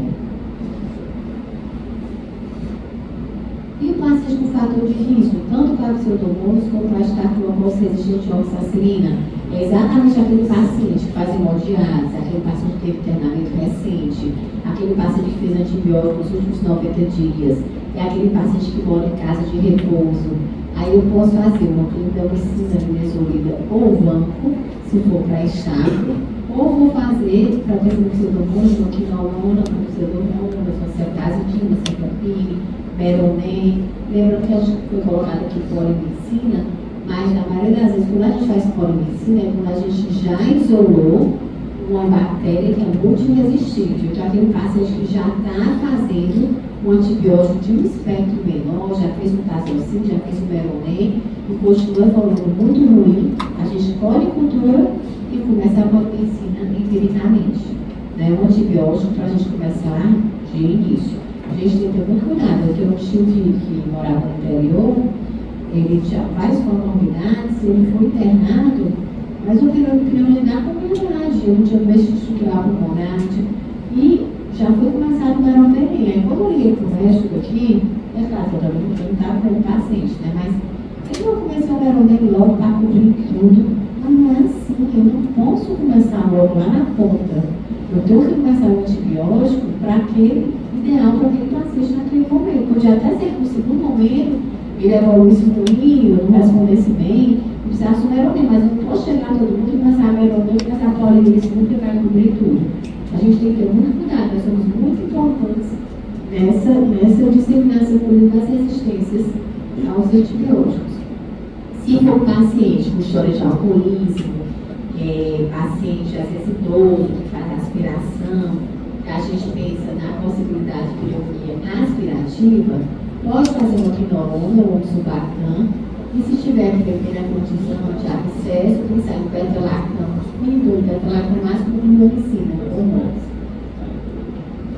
E o paciente com fator de risco, tanto para pseudomonas como para estafilococcus resistente à oxacilina, é exatamente aquele paciente que faz hemodiálise, aquele paciente que teve internamento recente, aquele paciente que fez antibiótico nos últimos 90 dias, é aquele paciente que mora em casa de repouso. Aí eu posso fazer uma clindamicina linezolida ou vanco, se for para estáfilo, ou vou fazer para ter pseudomonas, uma quinolona, uma pseudomonas, uma ceftazidina, cefepime, meronem. Lembrando que a gente foi colocado aqui polimedicina, mas na maioria das vezes, quando a gente faz polimedicina, é quando a gente já isolou uma bactéria que é multiresistente. Então, aquele paciente que já está fazendo um antibiótico de um espectro menor, já fez um tazocin, já fez um meronem, e continua evoluindo muito ruim, a gente policultura e começa a polimedicina empiricamente. Né? Um antibiótico para a gente começar de início. A gente tem que ter muito cuidado. Eu tenho um tio que morava no interior, ele tinha várias comorbidades, ele foi internado, mas o pneumonia da comunidade, eu não tinha mexido estrutural pulmonar, e já foi começado o meropenem. Aí quando eu liguei para o médico aqui, é claro que eu também não estava com o paciente, né? Mas ele não começou o meropenem logo para cobrir tudo. Mas não é assim, eu não posso começar logo lá na ponta. Eu tenho que começar o antibiótico para aquele ideal para aquele paciente naquele momento. Pode até ser que no segundo momento ele evoluísse ruim, eu não respondesse bem, eu precisasse do meropenem, mas eu não posso chegar todo mundo e começar a meropenem, começar a polimedicina que vai cobrir tudo. A gente tem que ter muito cuidado, nós somos muito importantes nessa disseminação das resistências aos antibióticos. Se for um paciente com história de alcoolismo, paciente às vezes idoso, que faz aspiração, a gente pensa na possibilidade de pneumonia aspirativa, pode fazer uma quinolona ou um subacan, e se tiver primeira condição de abscesso, pensar em beta-lactam, e beta-lactam mais como miomicina, ou mais.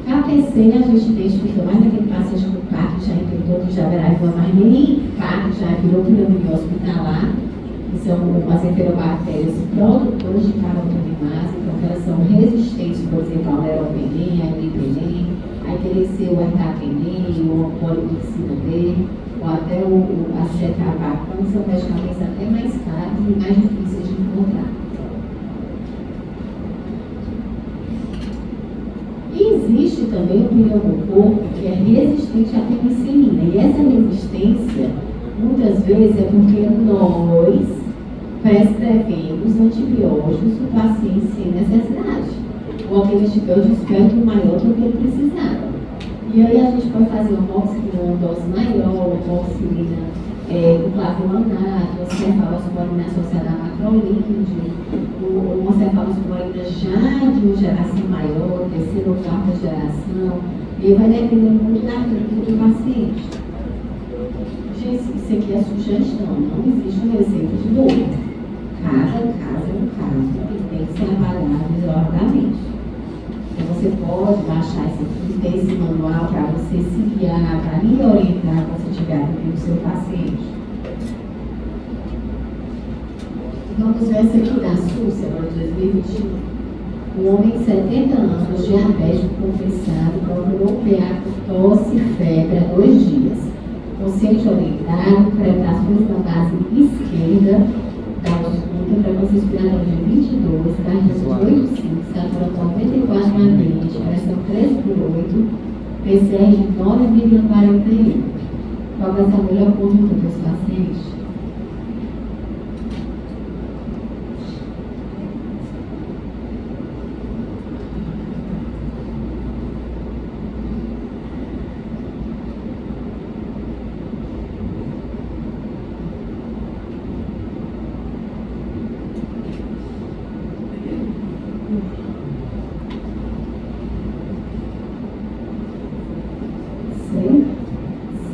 KPC a gente identifica mais naquele paciente com PAC, já entendeu que já verá, mas nem PAC já virou pneumonia hospitalar, que são as enterobactérias produtoras de carotonimase, então elas são resistentes, por exemplo, ao meropenem, ao imipenem, aí teria que ser o ertapenem, ou a polimedicina B, ou até a cetrabacan, são medicamentos até mais caros e mais difíceis de encontrar. E existe também o pneumococo que é resistente à penicilina, e essa resistência, muitas vezes, é porque nós prescrevemos antibióticos para o paciente sem necessidade, ou aquele antibiótico de espectro maior do que ele precisava. E aí a gente pode fazer uma moxicilina, uma dose maior, uma moxicilina com clavulanato, uma cefalosporina associada a macrolídeo, uma cefalosporina já de uma geração maior, terceira ou quarta geração, e vai depender muito da clínica do paciente. Gente, isso aqui é sugestão, não existe uma receita de bolo. Cada caso é um caso que tem que ser avaliado isoladamente. Então você pode baixar isso aqui, ter esse manual para você se guiar, para lhe orientar quando você estiver atendendo o seu paciente. Vamos ver essa aqui da Súcia, agora de 2021. Um homem de 70 anos, diabético compensado, procurou PA com tosse e febre há 2 dias. Consciente orientado, crepitações na base esquerda da ausculta, frequência respiratória de 22, carga de 8,5, saturando 94 na mente, pressão 3/8, PCR de 9,41. Qual vai ser a melhor conduta para os pacientes?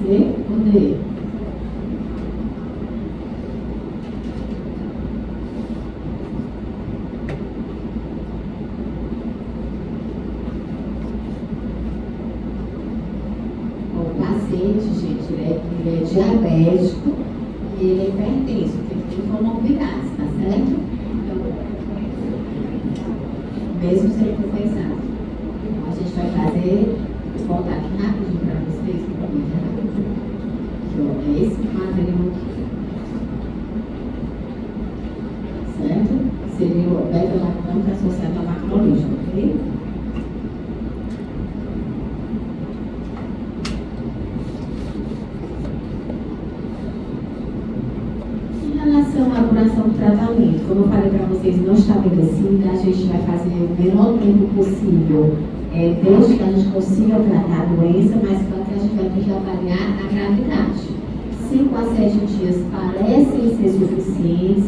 C ou D? O paciente, gente, ele é diabético e ele é hipertenso, porque ele tem comorbidades, tá certo? Então, mesmo sem compensado. Então, a gente vai fazer, vou voltar aqui rapidinho para vocês, é esse quadrinho aqui, certo? Seria o beta-lactâmico associado à macrolígena, ok? Em relação à duração do tratamento, como eu falei para vocês, não estabelecida, a gente vai fazer o menor tempo possível, desde que a gente consiga tratar a doença, mas claro que a gente vai ter que avaliar a gravidade. 5 a 7 dias parecem ser suficientes,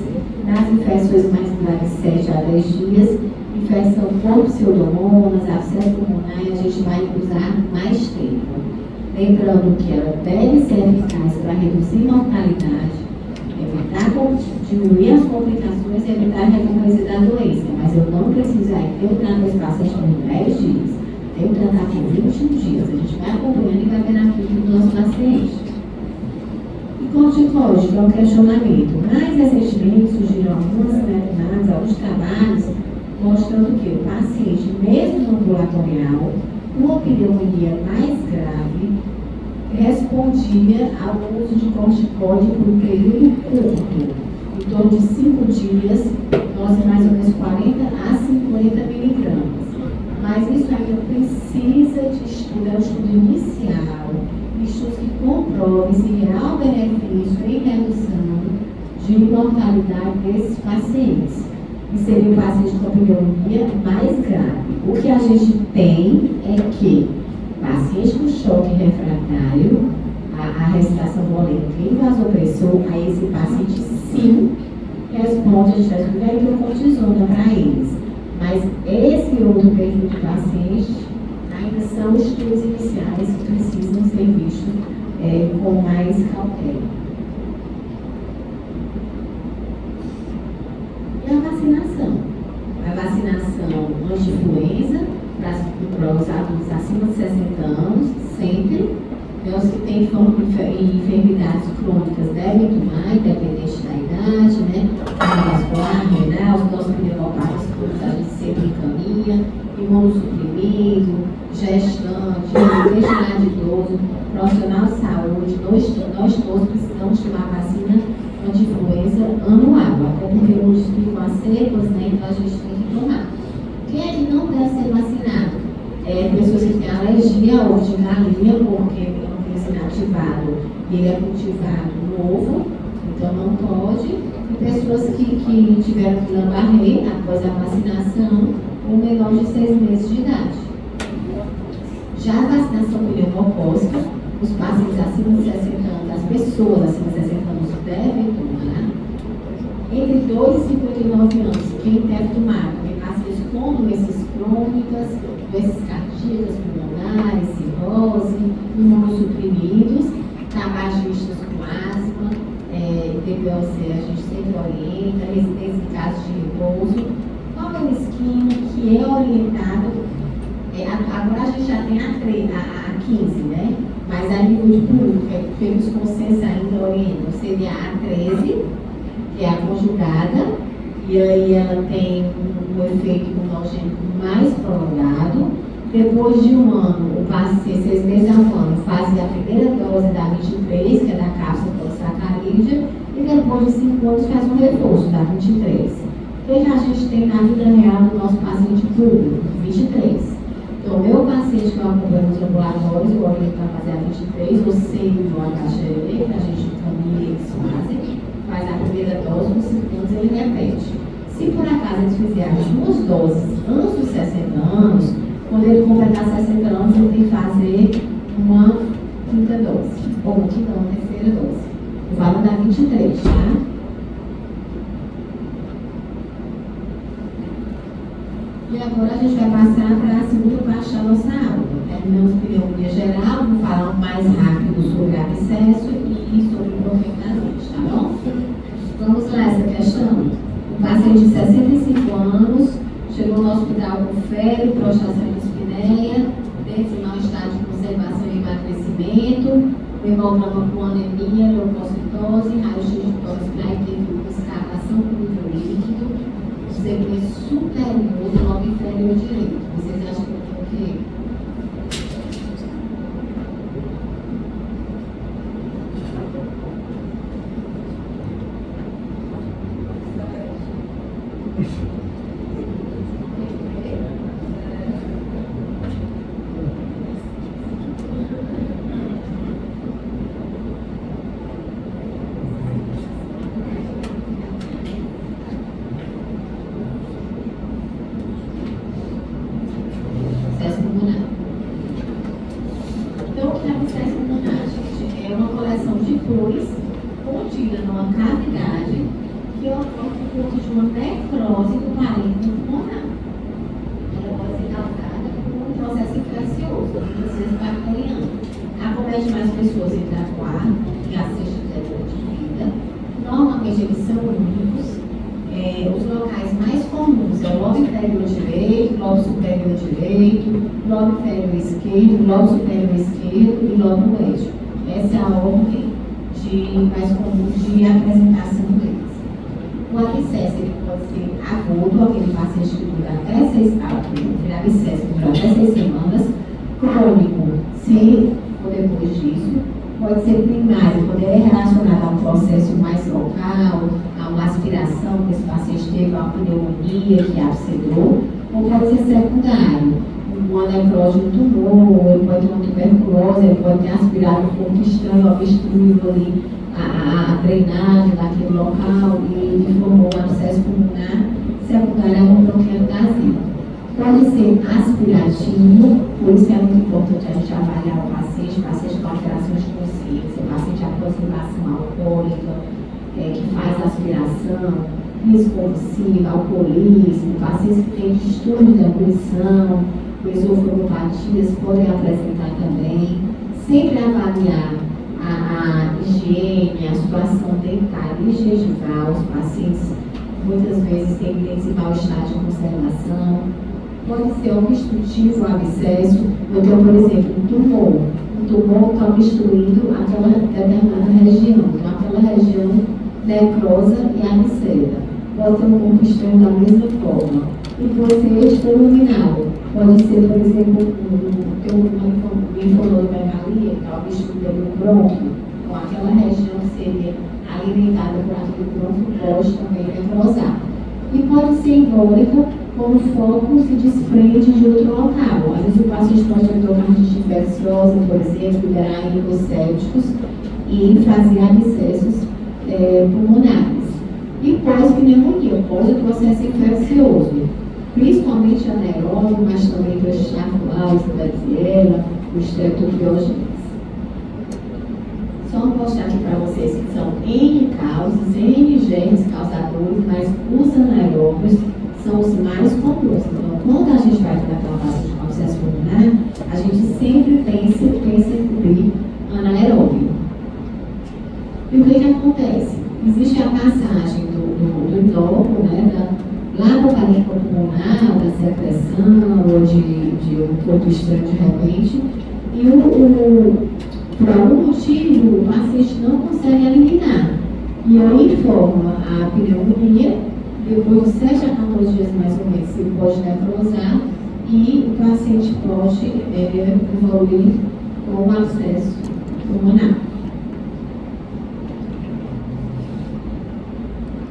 nas infecções mais graves 7 a 10 dias, infecção por pseudomonas, abscesso pulmonar, a gente vai usar mais tempo. Lembrando que ela deve ser eficaz para reduzir mortalidade, diminuir as complicações e evitar a recorrência da doença, mas eu não preciso eu trato esse paciente por 10 dias, eu tratar por 21 dias, a gente vai acompanhando e vai ver na vida do nosso paciente. Corticóide, que é um questionamento. Mais recentemente surgiram algumas meta-análises, alguns trabalhos, mostrando que o paciente, mesmo no ambulatorial, com uma pneumonia mais grave, respondia ao uso de corticóide por um período curto, em torno de 5 dias, dose mais ou menos 40 a 50 miligramas. Mas isso ainda precisa de estudo, é um estudo inicial, estudos que comprovem se há o benefício em redução de mortalidade desses pacientes. E seria o paciente com pneumonia mais grave. O que a gente tem é que paciente com choque refratário, a recitação volêmica e vasopressor, a esse paciente sim responde, a gente vai estudar a hidrocortisona para eles. Mas esse outro perfil de paciente ainda são estudos iniciais que precisam ser vistos com mais cautela. E a vacinação? A vacinação anti-influenza para os adultos acima de 60 anos, sempre. Os que têm enfermidades crônicas devem tomar, independente da idade, né? Cardiovascular, renal, os nossos pneumopáticos, a gente sempre encaminha, imunossuprimido, gestante, destinado de idoso, profissional de saúde, nós todos precisamos tomar vacina anti-influenza anual, até porque modificam as cepas, né? Então a gente tem que tomar. Quem é que não deve ser vacinado? Pessoas que têm alergia ao ovo de galinha, porque é um vírus inativado e ele é cultivado no ovo, então não pode. E pessoas que tiveram Guillain-Barré após a vacinação, ou menor de 6 meses de idade. Já a vacinação pneumocócica, os pacientes acima de 60 anos, as pessoas acima de 60 anos devem tomar. Entre 2 e 59 anos, quem deve tomar? Pacientes com doenças crônicas, doenças cardíacas, pulmonares, cirrose, imunossuprimidos, tabagistas com asma, DPOC a gente sempre orienta, residência em casos de repouso. Qual é o esquema que é orientado? Agora a gente já tem a 15, né? Mas a nível de público, pelos consensos ainda orientam, seria a 13, que é a conjugada, e aí ela tem um efeito imunogênico mais prolongado. Depois de um ano, o paciente, 6 meses a um ano, faz a primeira dose da 23, que é da cápsula polisacarídea, e depois de 5 anos faz um reforço da 23. O que a gente tem na vida real do nosso paciente público? 23. Então, o meu paciente que eu acompanho nos ambulatórios, igual ele está fazendo a 23, eu sei do HGE, que a gente encaminha eles faz a primeira dose, com 5 anos ele repete. Se por acaso eles fizerem as 2 doses antes dos 60 anos, quando ele completar 60 anos, ele tem que fazer uma quinta dose, ou uma quinta, uma terceira dose. Eu falo da 23, tá? E agora a gente vai passar para a segunda parte da nossa aula. Terminamos pneumonia geral, vou falar mais rápido sobre abscesso e sobre o profetazite, tá bom? Vamos lá, essa questão. Um paciente de 65 anos chegou no hospital com febre, prostração e dispneia, dentro de mau estado de conservação e emagrecimento, hemograma com anemia, leucocitose, raio-x de tórax para teve escavação com nível líquido, segmento superior do lobo inferior direito. Vocês acham que eu tenho o quê? Contida numa cavidade que ocorre por conta de uma necrose do parênquima pulmonar. Ela pode ser causada por um processo infeccioso, muitas vezes bacteriano. Acomete mais pessoas entre a quarta e a sexta década de vida. Normalmente eles são únicos. Os locais mais comuns é o lobo inferior direito, lobo superior direito, lobo inferior esquerdo, lobo superior esquerdo e lobo médio. Essa é a ordem mais comum de apresentação deles. O abscesso ele pode ser agudo, aquele paciente que dura até 6 abscesso que dura até 6 semanas, crônico, se for depois disso, pode ser primário, quando ele é relacionado a um processo mais local, a uma aspiração que esse paciente teve, uma pneumonia que abscedou, ou pode ser secundário. Uma necrose do tumor, ele pode ter uma tuberculose, ele pode ter aspirado um corpo estranho, obstruído ali a drenagem daquele local e formou um abscesso pulmonar secundário a uma bronquiectasia. Pode ser aspirativo, por isso é muito importante a gente avaliar o paciente com alterações de consciência, paciente aproximação alcoólica, que faz aspiração, risco convulsivo, alcoolismo, pacientes que têm distúrbio da ebulição, esofagopatias podem apresentar também. Sempre avaliar a higiene, a situação dentária e gengival. Os pacientes muitas vezes têm principal estado de conservação. Pode ser obstrutivo o abscesso. Eu tenho, por exemplo, um tumor. O tumor está obstruindo aquela determinada região. Então, aquela região necrosa e absceda. Pode ter um corpo estranho da mesma forma. E pode ser extraluminal. Pode ser, por exemplo, ter um linfonodomegalia, que está obstruída no brônquio, ou aquela região que seria alimentada por aquele brônquio pode também necrosar. E pode ser embólica, quando o foco se desprende de outro local. Às vezes o paciente pode ter endocardite infecciosa, por exemplo, liberar linfocéticos e fazer abscessos pulmonares. E pós-pneumonia, pós-processo infeccioso. Principalmente a anaeróbio, mas também do Staphylococcus, Klebsiella, o Streptococcus. Só mostrar aqui para vocês que são N causas, N genes causadores, mas os anaeróbios são os mais comuns. Então, quando a gente vai tratar o paciente com abscesso pulmonar, a gente sempre pensa em cobrir anaeróbio. E o que acontece? Existe a passagem do endócrino, né, lá no parênquima pulmonar, da secreção ou de um corpo estranho de repente, e por algum motivo o paciente não consegue eliminar. E aí forma a pneumonia, depois de 7 a 14 dias mais ou menos, ele pode necrosar e o paciente pode evoluir com o abscesso pulmonar.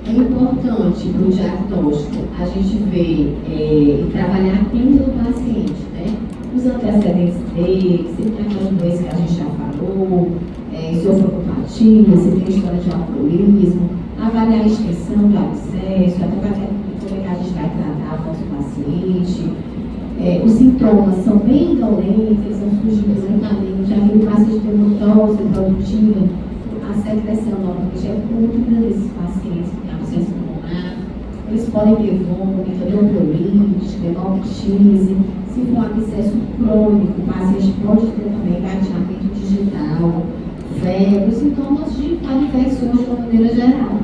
É importante para o diagnóstico a gente ver e trabalhar a clínica do paciente, né? os antecedentes dele, se tem aquela doença que a gente já falou, sofra compatível, se tem história de alcoolismo, avaliar a extensão do abscesso, até para como é que a gente vai tratar o nosso paciente. Os sintomas são bem indolentes, eles vão surgindo lentamente, já que o paciente tem uma tosse produtiva, a secreção normalmente é pública desses pacientes que têm abscesso pulmonar. Eles podem ter vômito, neuroprolite, dermatite. Se for um abscesso crônico, o paciente pode ter também gatilhamento digital, febre, sintomas de infecções de uma maneira geral.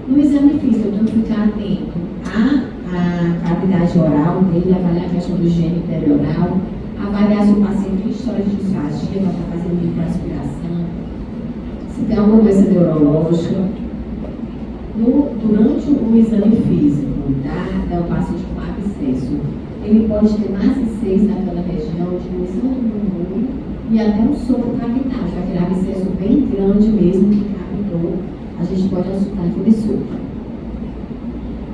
No exame físico, eu tenho que ficar atento à cavidade oral dele, avaliar a questão do higiene perioral, avaliar se o paciente tem história de disfagia, para estar fazendo microaspiração, se tem alguma doença neurológica. Durante o exame físico do paciente com abscesso, ele pode ter nascenças naquela região, diminuição do volume e até um sopro cavitar, aquele abscesso bem grande mesmo que cavitou, a gente pode assustar aquele sopro.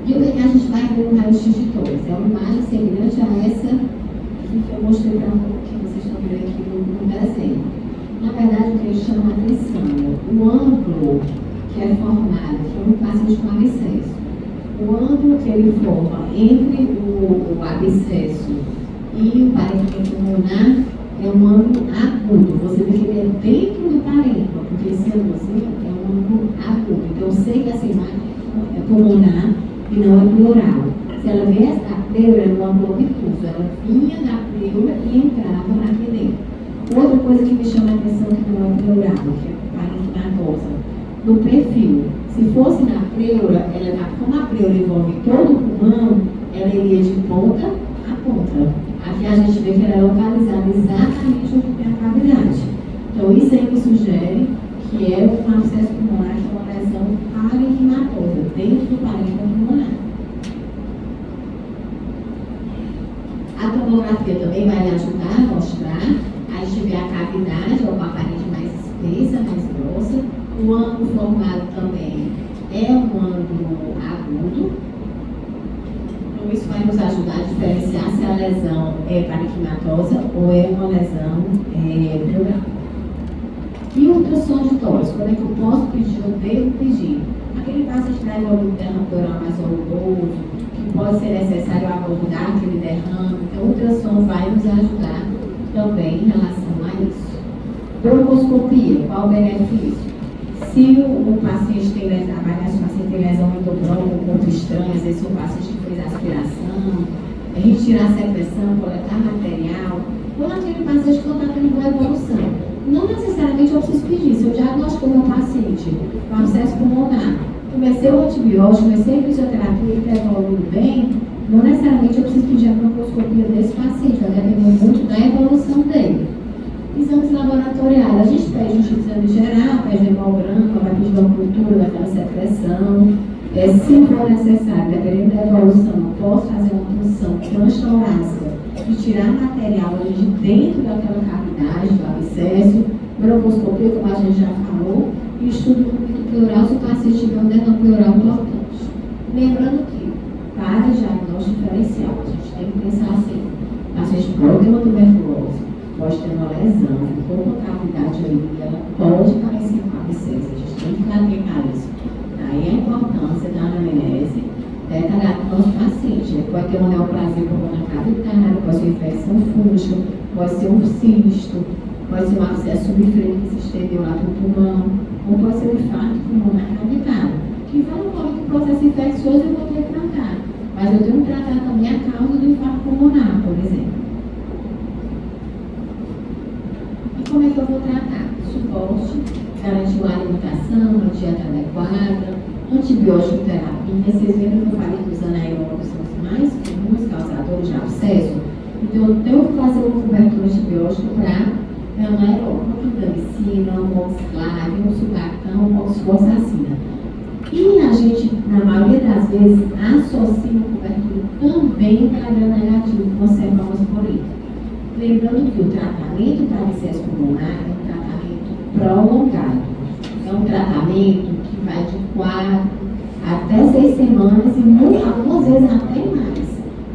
E o que a gente vai ver no raio-x de tórax? É uma imagem semelhante a essa que eu mostrei para que vocês estão vendo aqui no desenho. Na verdade, o que chama a atenção é o ângulo que é formado, que é um paciente com abscesso. O ângulo que ele forma entre o abscesso e o parênquima pulmonar é um ângulo agudo. Você vê que ele é dentro do parênquima, porque esse ângulozinho é um ângulo agudo. Então, eu sei que essa imagem é pulmonar e não é pleural. Se ela viesse da pleura, era um ângulo obtuso. Ela vinha da pleura e entrava aqui dentro. Outra coisa que me chama a atenção que não é pleural, que é parênquimatosa, no perfil. Se fosse na pleura, como a pleura envolve todo o pulmão, ela iria de ponta a ponta. Aqui a gente vê que ela é localizada exatamente onde tem a cavidade. Então, isso aí me sugere que é um abscesso pulmonar, que é uma lesão parenquimatosa, dentro do parênquima pulmonar. A tomografia também vai lhe ajudar a mostrar. A gente vê a cavidade, ou a parede mais espessa, mais grossa. O ângulo formado também é um ângulo agudo. Então, isso vai nos ajudar a diferenciar se a lesão é parenquimatosa ou é uma lesão pleural. E o ultrassom de tórax, quando é que eu posso pedir ou devo pedir? Aquele paciente que está evoluindo derrame pleural mais doloroso, que pode ser necessário abordar aquele derrame. Então, o ultrassom vai nos ajudar também em relação a isso. Broncoscopia, qual o benefício? Se o paciente tem lesão, se o paciente tem lesão endobronco, um corpo estranho, às vezes o paciente que fez aspiração, retirar a secreção, coletar material, ou aquele paciente que não está tendo boa evolução. Não necessariamente eu preciso pedir. Se eu diagnostico meu paciente com abscesso pulmonar, comecei o antibiótico, comecei a fisioterapia e está evoluindo bem, não necessariamente eu preciso pedir a broncoscopia desse paciente, vai depender muito da evolução dele. Exames laboratoriais, a gente pede um exame geral, pede hemograma, vai pedir uma cultura daquela secreção. Se for necessário, dependendo da evolução, eu posso fazer uma punção transtorácica e tirar material ali de dentro daquela cavidade, do abscesso, broncoscopia, como a gente já falou, e estudo clínico pleural se o paciente tiver um derrame pleural importante. Lembrando que, para diagnóstico diferencial, a gente tem que pensar assim: o paciente pode ter uma tuberculose, pode ter uma lesão, ficou com a cavidade ali, ela pode parecer com abscesso, a gente tem que ficar atento a isso. Daí a importância da anamnese detalhada do nosso paciente. Ele pode ter uma neoplasia pulmonar cavitária, pode ser uma infecção fúngica, pode ser um cisto, pode ser um abscesso subfrênico que se estendeu lá para o pulmão, ou pode ser um infarto pulmonar cavitário, que vai no momento do processo infeccioso eu vou ter que tratar, mas eu tenho que tratar também a causa do infarto pulmonar, por exemplo. E como é que eu vou tratar? Suporte, garantir uma alimentação, uma dieta adequada, antibiótico terapia. Vocês viram que eu falei que os anaeróbicos são os mais comuns causadores de abscesso? Então eu tenho que fazer uma cobertura antibiótica para anaeróbico, clindamicina, amoxiclave, um sultacão, oxfosfacina. E a gente, na maioria das vezes, associa uma cobertura também para gram-negativo com cefalosporina. Lembrando que o tratamento para abscesso pulmonar é um tratamento prolongado. É um tratamento que vai de 4 até 6 semanas e algumas vezes até mais.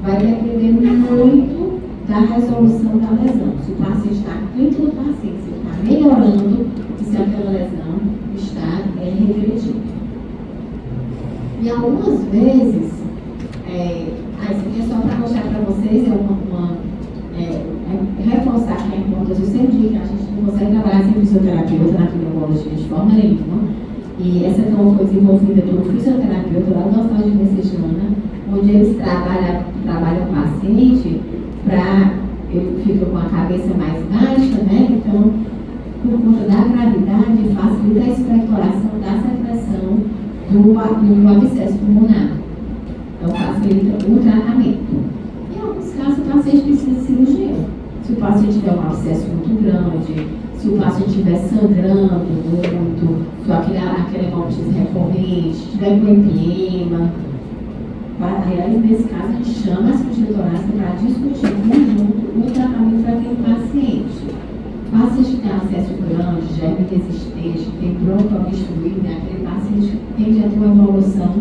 Vai depender muito da resolução da lesão. Se o paciente está, a clínica do paciente, se está melhorando, e se aquela lesão está regredindo. E algumas vezes, isso aqui é só para mostrar para vocês, reforçar que a importância, eu sempre digo que a gente não consegue trabalhar sem fisioterapeuta na pneumologia de forma nenhuma. E essa não foi desenvolvida por um fisioterapeuta lá do Hospital de Messejana, onde eles trabalham o paciente para ele fica com a cabeça mais baixa, né? Então, por conta da gravidade, facilita a expectoração da secreção do abscesso pulmonar. Então, facilita o tratamento. Em alguns casos, o paciente precisa de cirurgia. Se o paciente tiver um abscesso muito grande, se o paciente estiver sangrando muito, se aquele hemoptise recorrente, estiver com empiema, aí, nesse caso, a gente chama a cirurgia torácica para discutir em conjunto o tratamento para aquele paciente. O paciente que tem abscesso grande, germe resistente, tem bronco obstruído, aquele paciente tende a ter uma evolução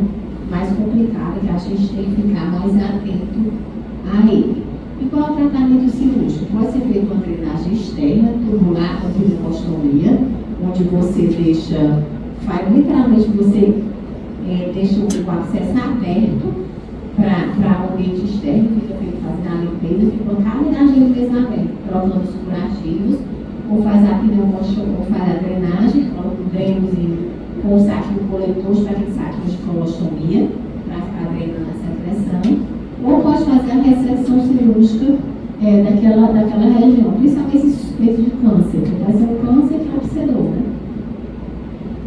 mais complicada, que a gente tem que ficar mais atento a ele. E qual é o tratamento cirúrgico? Pode ser feito uma drenagem externa, tubular, com pneumostomia, onde você literalmente você deixa o acesso aberto para o ambiente externo, fica fazendo a limpeza, fica uma caminhagem de limpeza aberta, trocando os curativos, ou faz a pneumostomia, ou faz a drenagem, coloca o drenozinho com o saquinho coletor, para aquele saquinho de colostomia, para ficar drenando a secreção, ou pode fazer a ressecção cirúrgica daquela região, principalmente esse suspeito de câncer, que vai ser um câncer que é obsedor, né?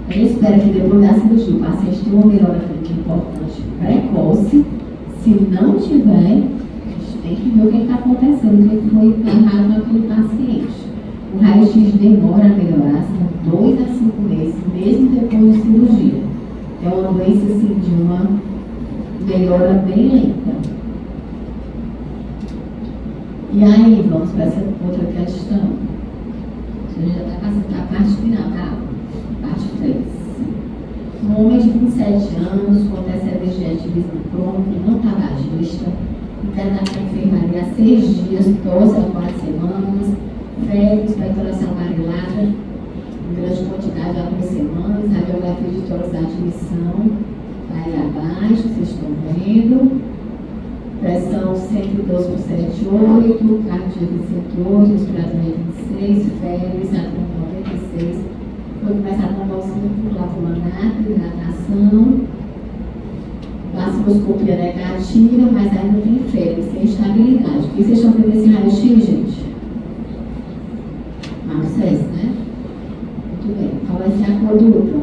A gente espera que depois da cirurgia o paciente tenha uma melhora clínica importante, precoce. Se não tiver, a gente tem que ver o que está acontecendo, o que foi errado com aquele paciente. O raio-x demora a melhorar, são 2 a 5 meses, mesmo depois de cirurgia. É uma doença assim, de uma melhora bem lenta. E aí, vamos para essa outra questão. Você já está passando a parte final, tá? Parte 3. Um homem de 27 anos, com antecedentes de ativismo crônico, não tabagista, internado na enfermaria há 6 dias, tosse há 4 semanas, febre, expectoração amarelada, em grande quantidade há 2 semanas, radiografia de tórax da admissão, está aí abaixo, vocês estão vendo. Pressão 112 por 78, cardíaco 108, respiratório 26, febre, saturação 96. Foi começar com bolsinha por lavulanato, hidratação, vasculoscopia negativa, mas ainda tem febre, sem estabilidade. O que vocês estão vendo esse raio-x, gente? Abscesso, né? Muito bem. Qual vai ser a cor do útero?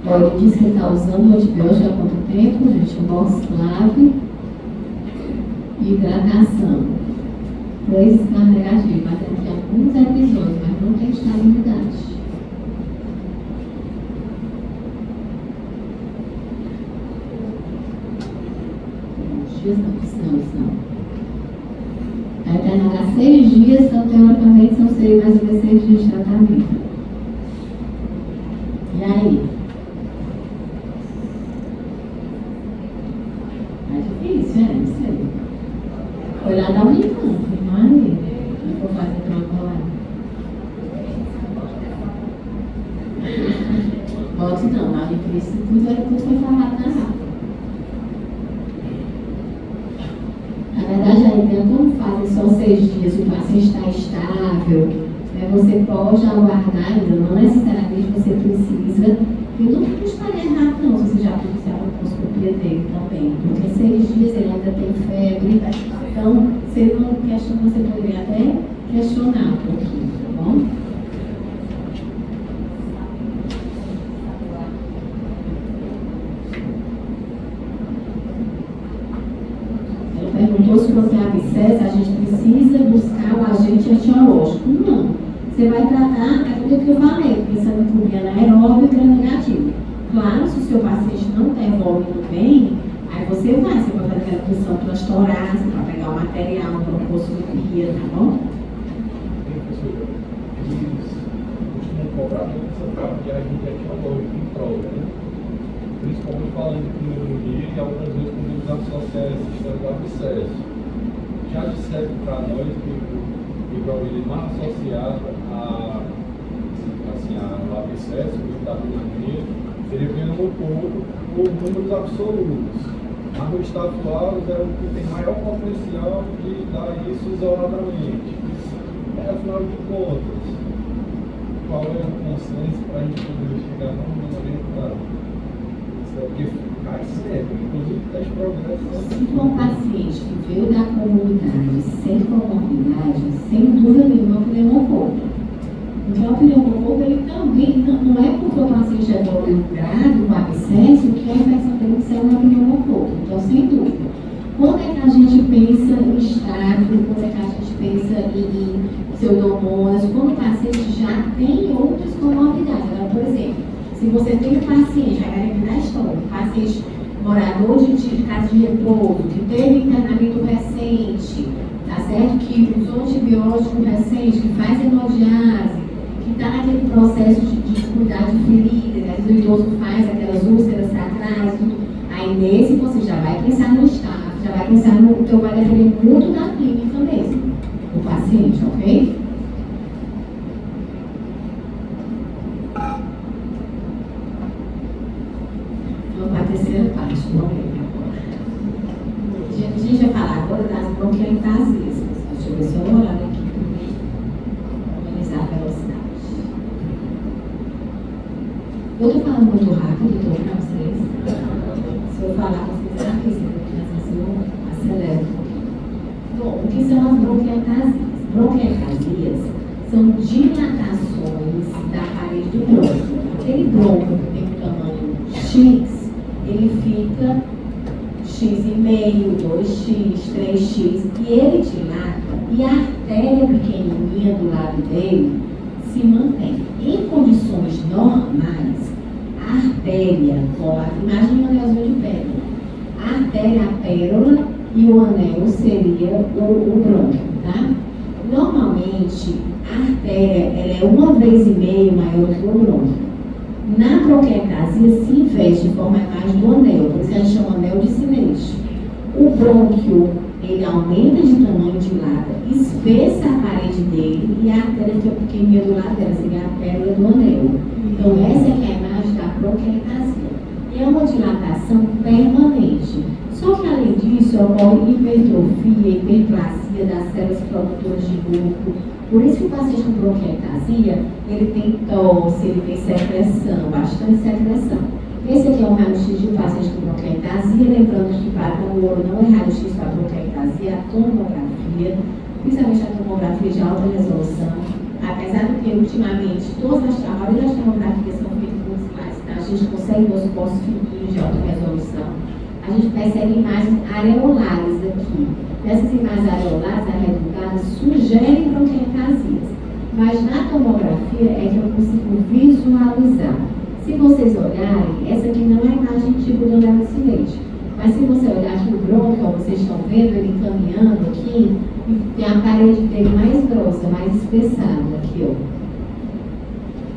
Ele diz que ele está usando o antibiótico há quanto tempo, gente? Boxlave, hidratação. 3 está negativo, mas ele tem alguns episódios, mas não tem estabilidade. Dias não. Aí vai negar 6 dias, então teoricamente são 6 mais ou menos 6 dias de tratamento. E aí? Isso aí. Foi lá da Unicamp, não é? Eu vou fazer para agora. Pode não, na Unicamp tudo foi falado na aula. Na verdade, a ideia, como fazem só 6 dias, o paciente está estável, né? Você pode aguardar ainda, não necessariamente você precisa. Eu não estaria errado, não, se você já fez a colposcopia dele também, porque 6 dias ele ainda tem febre, então seria uma questão que você poderia até questionar um pouquinho, tá bom? Ele perguntou se não tem abscesso, a gente precisa buscar o agente etiológico. Não. Você vai tratar aquilo que eu falei, pensando em cobrir anaeróbio e gram-negativo. Claro, se o seu paciente não está evoluindo bem, aí você vai fazer aquela punção transtorácica para pegar o material, uma colposcopia, tá bom? Professora, eles costumam cobrar muito essa terapia etiológica em prova, né? principalmente falando de pneumonia e algumas vezes podemos associar esse sistema do abscesso. Já disseram para nós que o microorganismo associado ao abscesso, da pneumonia, seria pneumococo por números absolutos. Mas o estatuários é o que tem maior potencial de dar isso isoladamente. Afinal de contas, qual é o consenso para a gente poder chegar num orientado? Isso é o que cai certo, inclusive teste progresso. Se for um paciente que veio da comunidade sem comorbidade, sem dúvida nenhuma, o pneumococo. Então, o pneumococo, ele também, não é porque o paciente evoluiu grave, o abscesso, que a infecção tem que ser uma pneumococo. Então, sem dúvida. Quando é que a gente pensa em estágio, quando é que a gente pensa em pseudomonas, quando o paciente já tem outras comorbidades. Agora, por exemplo, se você tem um paciente, agora é da história, um paciente morador de casa de repouso, que teve internamento recente, tá certo? Que usou antibiótico recente, que faz hemodiálise, que está naquele processo de cuidar de feridas, às vezes o idoso faz aquelas úlceras sacrais, tudo. Aí nesse você já vai pensar no estado, já vai pensar no que vai depender muito da clínica mesmo, do paciente, ok? Vamos para a terceira parte do problema agora. A gente vai falar agora das bronquiectasias. Deixa eu ver se eu vou olhar aqui para organizar a velocidade. Eu estou falando muito rápido, estou para vocês. Se eu falar, vocês rapidinho, acelera um pouquinho. Bom, o que são as bronquiectasias? Bronquiectasias são dilatações da parede do bronco. Aquele bronco que tem um tamanho X, ele fica X,5, 2x, 3x, e ele dilata, e a artéria pequenininha do lado dele se mantém. Em condições normais, a artéria, imagine um anelzinho de pedra, a artéria, a pérola e o anel seria o brônquio, tá? Normalmente, a artéria ela é 1,5 vezes maior que o brônquio. Na bronquiectasia se investe de forma mais do anel, por isso que a gente chama anel de Sinete. O brônquio, ele aumenta de tamanho, dilata, espessa a parede dele e a artéria fica pequenininha do lado dela, seria a pérola do anel. Então essa é a imagem da bronquiectasia. E é uma dilatação permanente. Só que além disso, ocorre hipertrofia, hiperplasia das células produtoras de muco. Por isso que o paciente com bronquiectasia, ele tem tosse, ele tem secreção, bastante secreção. Esse aqui é um raio-x de um paciente com bronquiectasia, lembrando que padrão ouro não é raio-x para bronquiectasia, é a tomografia, principalmente a tomografia de alta resolução. Apesar de que, ultimamente, a maioria das tomografias são feitas com slides, tá? A gente consegue ver os postos fininhos de alta resolução. A gente percebe imagens areolares aqui. Essas imagens areolares, arredondadas, sugerem bronquiectasias. Mas na tomografia é que eu consigo visualizar. Se vocês olharem, essa aqui não é a imagem tipo do anel de Sinete. Mas se você olhar aqui o brônquio, vocês estão vendo ele caminhando aqui, e tem a parede dele mais grossa, mais espessada aqui, ó.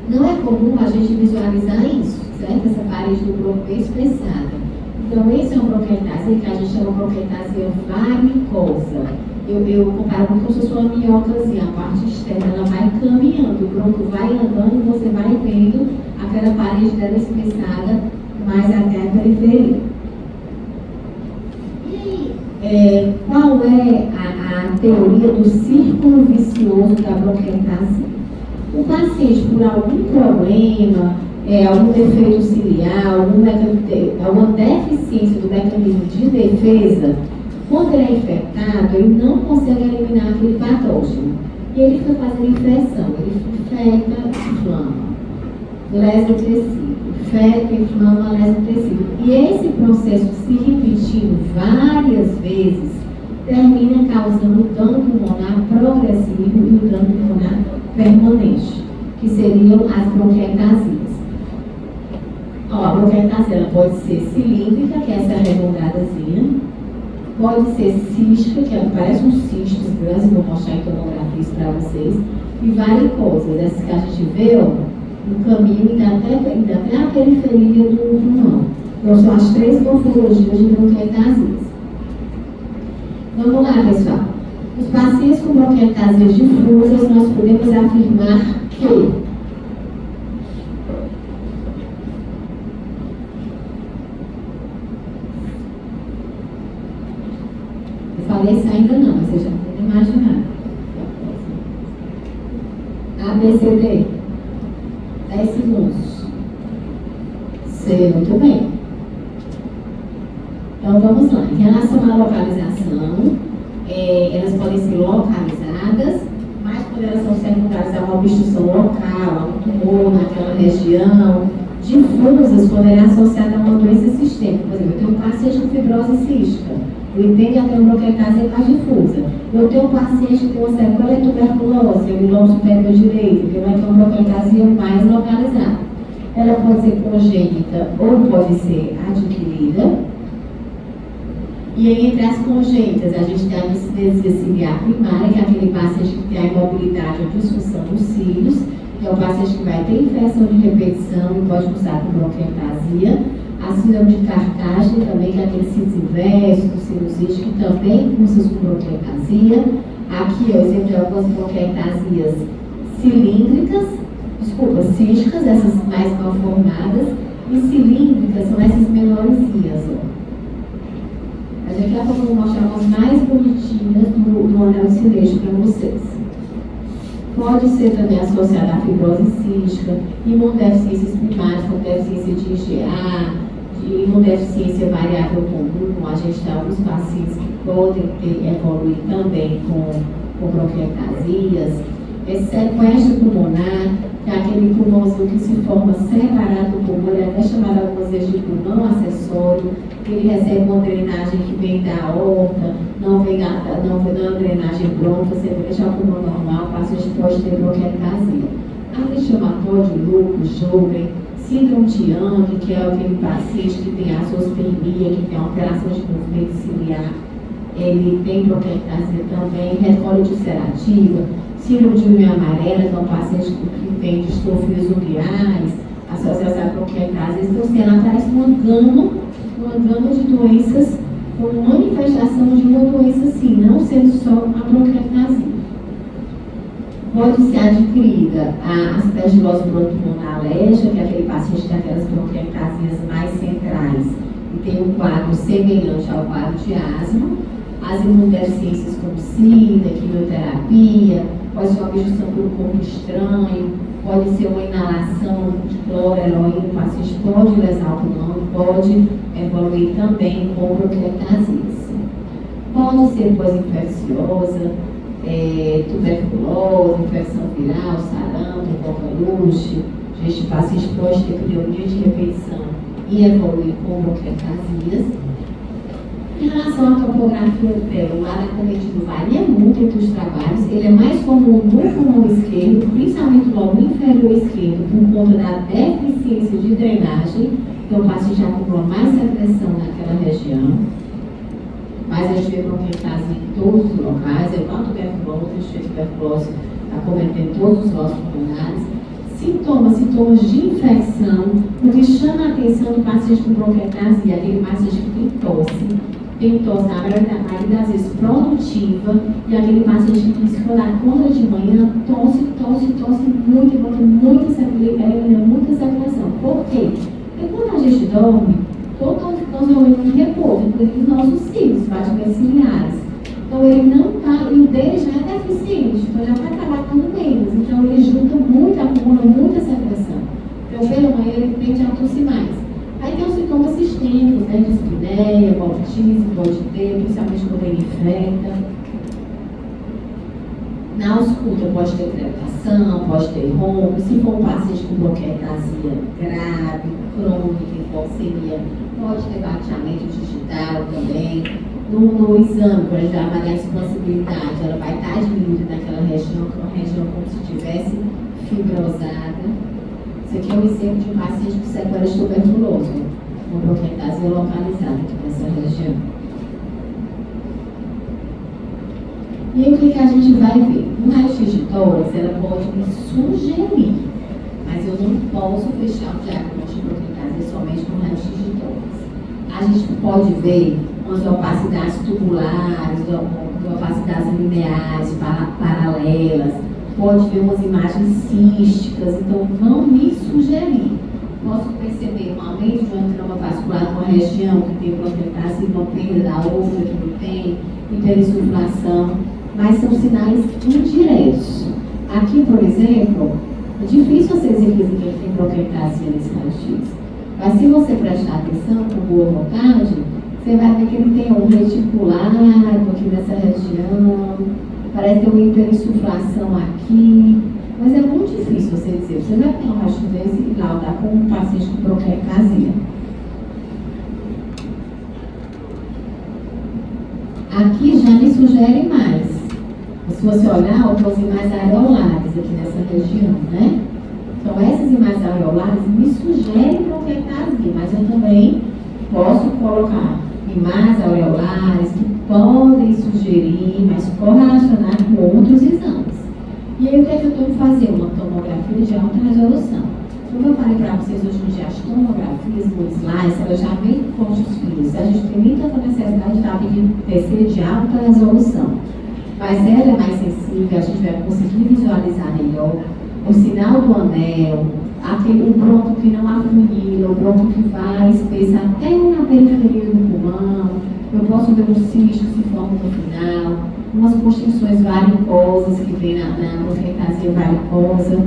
Não é comum a gente visualizar isso, certo? Essa parede do brônquio espessada. Então, esse é uma bronquiectasia que a gente chama de bronquiectasia varicosa. Eu comparo muito como se fosse uma minhocazinha, a parte externa, ela vai caminhando, o bronco vai andando e você vai vendo aquela parede dela espessada mais até a periferia. E qual é a teoria do círculo vicioso da bronquiectasia? O paciente, por algum problema, algum defeito ciliar, alguma deficiência do mecanismo de defesa, quando ele é infectado, ele não consegue eliminar aquele patógeno. E ele fica fazendo infecção. Ele infecta, inflama, lesa o tecido. Infecta, inflama, lesa o tecido. E esse processo se repetindo várias vezes, termina causando dano pulmonar progressivo e o dano pulmonar permanente, que seriam as bronquiectasias. A bronquiectasia pode ser cilíndrica, que é essa arredondadazinha. Pode ser cística, que parece um cistos grandes, vou mostrar em tomografias para vocês. E varicosas, essas que a gente vê, ó, no caminho, ainda até a periferia do pulmão. Então, são as 3 morfologias de bronquiectasias. Vamos lá, pessoal. Os pacientes com bronquiectasias difusas, nós podemos afirmar que eu falei isso ainda não, mas vocês já podem imaginar. ABCD. 10 segundos. C, muito bem. Então vamos lá. Em relação à localização, elas podem ser localizadas, mas quando elas são secundárias a uma obstrução local, a um tumor naquela região, difusas poderá associada a uma doença sistêmica. Por exemplo, eu tenho um paciente com fibrose cística, o IPEM já tem uma bronquiectasia mais difusa. Eu tenho um paciente que tem uma sequela de tuberculose, o lobo superior direito, que vai ter uma bronquiectasia mais localizada. Ela pode ser congênita ou pode ser adquirida. E aí, entre as congênitas, a gente tem a discinesia ciliar primária, que é aquele paciente que tem a imobilidade ou disfunção dos cílios, que é o paciente que vai ter infecção de repetição e pode cursar com bronquiectasia. A síndrome de Carcagem também, que é aquele cílios inverso, do sinusite, que também cursa com bronquiectasia. Aqui, ó, exemplo de algumas bronquiectasias císticas, essas mais mal formadas, e cilíndricas são essas menorzinhas, ó. Mas daqui a pouco eu vou mostrar umas mais bonitinhas do anel cinético para vocês. Pode ser também associada à fibrose cística, imunodeficiências primárias, como deficiência de IgA, de imunodeficiência variável comum. A gente tem alguns pacientes que podem evoluir também com bronquiectasias. Sequestro pulmonar, que é aquele pulmãozinho que se forma separado do pulmão, ele é até chamado algumas vezes de pulmão acessório. Ele recebe uma drenagem que vem da aorta, não vem uma drenagem bronca, você deixa o pulmão normal, o paciente pode ter bronquiectasia. Anti-inflamatório de lúpus, Sjögren, síndrome de Young, que é aquele paciente que tem azoospermia, que tem alteração de movimento ciliar, ele tem bronquiectasia também, recolite ulcerativa, síndrome de unha amarela, que é um paciente que tem distrofias uriais, associação à bronquiectasia. Então, assim, ela traz uma gama de doenças com manifestação de uma doença, sim, não sendo só a bronquiectasia. Pode ser adquirida a aspergilose bronquiopulmonar alérgica, que é aquele paciente que tem aquelas bronquiectasias mais centrais e tem um quadro semelhante ao quadro de asma. As imunodeficiências como SIDA, quimioterapia, pode ser uma obstrução por corpo estranho, pode ser uma inalação de cloro, heroína, o paciente pode lesar o pulmão, pode evoluir também com bronquiectasias. Pode ser pós-infecciosa, tuberculose, infecção viral, sarampo, coqueluche. Este paciente pode ter pneumonia de repetição e evoluir com bronquiectasias. Em relação à topografia do pelo, o ar acometido varia muito entre os trabalhos. Ele é mais comum no pulmão esquerdo, principalmente no lobo inferior esquerdo, por conta da deficiência de drenagem. Então, o paciente já acumula mais secreção naquela região. Mas a gente vê bronquiectasia em todos os locais, é igual a tuberculose, a tuberculose acometendo todos os nossos pulmonares. Sintomas de infecção, o que chama a atenção do paciente com bronquiectasia, aquele paciente que tem tosse, na maioria das vezes produtiva, e aquele paciente que diz que quando acorda de manhã, tosse muito, e bota muita secreção. Por quê? Porque quando a gente dorme, todos nós dormimos em repouso, inclusive os nossos cílios, batimentos ciliares. Então ele não está, e o dele já é deficiente, então já está trabalhando menos. Então ele junta muito, acumula muita secreção. Então pela manhã ele tende a tossir mais. Aí tem os sintomas sistêmicos, né, de espineia, bronquite, pode ter, principalmente quando ele infecta. Na ausculta pode ter crepitação, pode ter ronco. Se for um paciente com bronquiectasia grave, crônica, hipoxemia, pode ter bateamento digital também. No exame, por exemplo, avaliar a expansibilidade, ela vai estar diminuída naquela região, que é uma região como se estivesse fibrosada. Isso aqui é um exemplo de um paciente com sequela de tuberculose, uma bronquiectasia localizada aqui nessa região. E aí, o que a gente vai ver? No raio-x de tórax, ela pode me sugerir, mas eu não posso fechar o diagnóstico de bronquiectasia somente com raio-x de tórax. A gente pode ver umas opacidades tubulares, opacidades lineares, paralelas, pode ver umas imagens císticas, então vão me sugerir. Posso perceber um aumento de uma trama vascular numa região que tem bronquiectasia e uma perda da outra que não tem, hiperinsuflação, mas são sinais indiretos. Aqui, por exemplo, é difícil você dizer que ele tem bronquiectasia nesse raio-x. Mas se você prestar atenção com boa vontade, você vai ver que ele tem um reticular aqui nessa região, parece ter uma hiperinsuflação aqui, mas é muito difícil você dizer. Você vai ter um raio-x desse e laudar com um paciente com bronquiectasia. Aqui já me sugere mais. Se você olhar, tem imagens areolares aqui nessa região, né? Então, essas imagens areolares me sugerem bronquiectasia, mas eu também posso colocar imagens areolares que podem sugerir, mas correlacionar com outros exames. E aí, o que é que eu tenho que fazer? Uma tomografia de alta resolução. Como eu falei para vocês hoje em dia, as tomografias no slice, elas já vêm com os fios. A gente tem nem tanta necessidade de estar pedindo PC de alta resolução. Mas ela é mais sensível, a gente vai conseguir visualizar melhor o sinal do anel, o bronco que não afunila, o bronco que vai espessar até na periferia do pulmão. Eu posso ver um cisto que se forma no final, umas constrições varicosas que vem na bronquiectasia varicosa.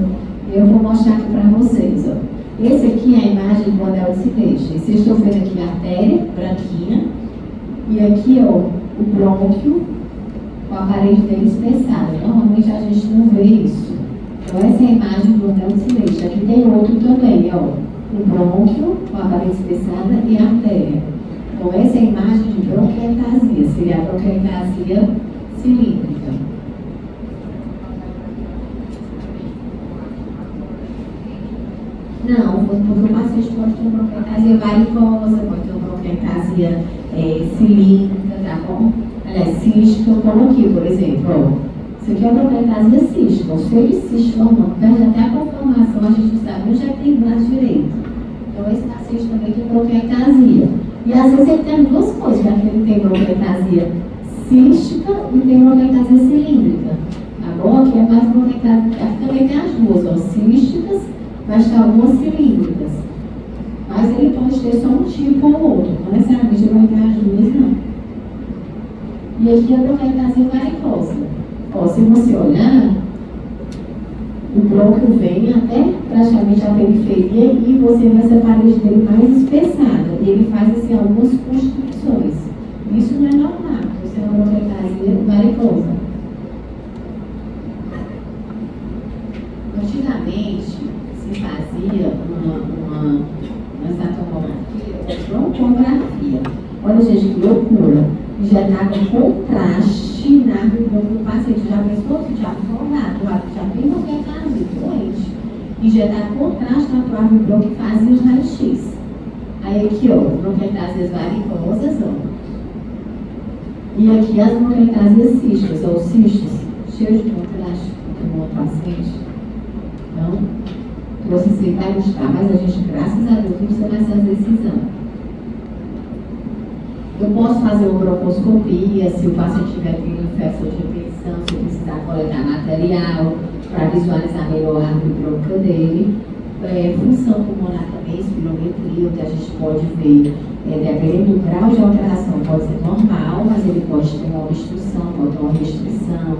Eu vou mostrar aqui para vocês. Ó. Esse aqui é a imagem do anel de silêncio. Vocês estão vendo aqui a artéria branquinha e aqui ó, o brônquio com a parede dele espessada. Normalmente a gente não vê isso. Então essa é a imagem do anel de silêncio. Aqui tem outro também, ó, o brônquio com a parede espessada e a artéria. Então essa é a imagem de bronquiectasia, seria a bronquiectasia cilíndrica. Não, porque o paciente pode ter uma bronquiectasia varicosa, pode ter uma bronquiectasia cilíndrica, tá bom? Aliás, cística, como aqui, por exemplo, ó. Isso aqui é uma bronquiectasia cística. Os feios císticos formando, perde até a conformação, a gente não sabe onde é que tem o braço direito. Então esse paciente também tem bronquiectasia. E às vezes ele tem duas coisas, já que ele tem bronquiectasia cística e tem bronquiectasia cilíndrica. Tá bom? Aqui é mais bronquiectasia, aqui também tem as duas, ó, císticas, mas tem algumas cilíndricas. Mas ele pode ter só um tipo ou outro, não necessariamente ele vai ter as duas, não. E aqui é a bronquiectasia varicosa. Ó, se você olhar, o brônquio vem até praticamente a periferia e você vê essa parede dele mais espessada. E ele faz assim algumas constrições. Isso não é normal, isso é uma bronquiectasia varicosa. Antigamente se fazia uma tomografia, uma broncografia. Olha, gente, que loucura. Injetava contraste na árvore do paciente. Já pensou que já formado, já tem qualquer caso doente. Injetar contraste na árvore bronco que fazia os raios-x. Aí aqui, ó, bronquiectasias varicosas, ó. E aqui as bronquiectasias císticas, ó, os cistos, cheios de contraste no paciente. Então, você vai buscar, mas a gente, graças a Deus, não precisa mais fazer esse exame. Eu posso fazer uma broncooscopia se o paciente tiver tendo infecção de repetição, se eu precisar coletar material para visualizar melhor a árvore bronca dele. Função pulmonar também, espirometria, onde a gente pode ver, dependendo do grau de alteração, pode ser normal, mas ele pode ter uma obstrução, pode ter uma restrição,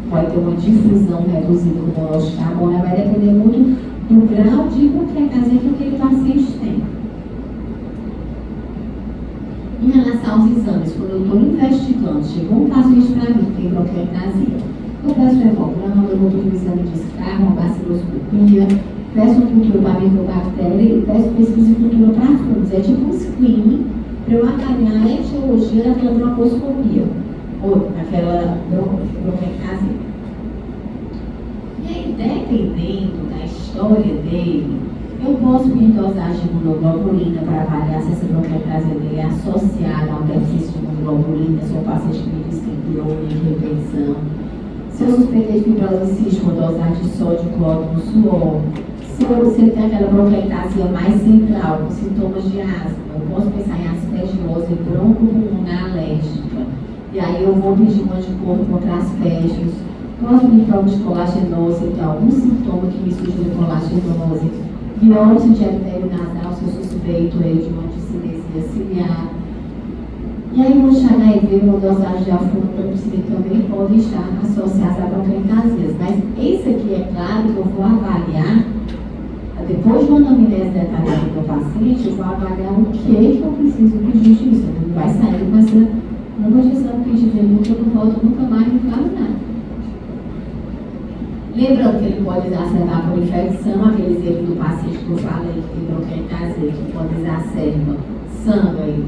pode ter uma difusão reduzida do monóxido de carbono, vai depender muito do grau de bronquiectasia que aquele paciente tem. Em relação aos exames, quando eu estou investigando, chegou um paciente para mim que tem bronquiectasia, eu peço um hemograma, eu vou ter um exame de escarro, uma baciloscopia, peço uma cultura para micobactéria e peço pesquisa de cultura para fungos. É tipo um screening para eu avaliar a etiologia daquela broncoscopia, ou daquela bronquiectasia. E aí, dependendo da história dele, eu posso pedir dosagem de imunoglobulina para avaliar se essa bronquiectasia dele é associada a um déficit de imunoglobulina, se o paciente me diz que tem pirona de repetição. Se eu suspeitei de fibrose cística, dosagem de sódio e cloro no suor. Se você tem aquela bronquiectasia mais central, com sintomas de asma, eu posso pensar em aspergilose broncopulmonar alérgica. E aí eu vou pedir um anticorpo contra aspergilose. Posso pedir prova de colagenose, tem algum sintoma que me sugira colagenose. Biópsia de epitélio nasal, se eu sou suspeito aí de uma discinesia ciliar. E aí, o HIV, uma dosagem de afluoxetina também pode estar associados a bronquiectasias. Mas esse aqui é claro que eu vou avaliar, depois de uma anamnese detalhada do paciente, eu vou avaliar o que eu preciso pedir disso. Não vai sair com essa condição pedir de luta, eu não volto nunca mais e não falo nada. Lembrando que ele pode exacerbar por infecção, aquele exemplo do paciente que eu falei que tem bronquiectasia, que pode exacerbar sangue,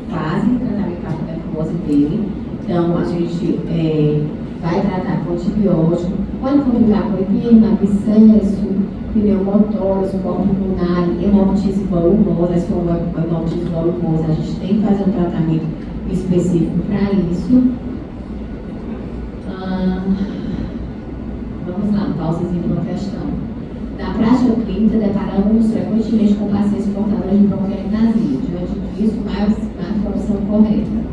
fase tratamento para a tuberculose dele. Então, a gente vai tratar com antibiótico, pode complicar com edema, abscesso, pneumotórax, corpo pulmonar, hemoptise volumosa. Se for uma hemoptise volumosa, a gente tem que fazer um tratamento específico para isso. Vamos lá, pausazinha para uma questão. Na prática clínica, deparamos frequentemente com pacientes portadores de bronquiectasia. Diante disso, mais a opção correta.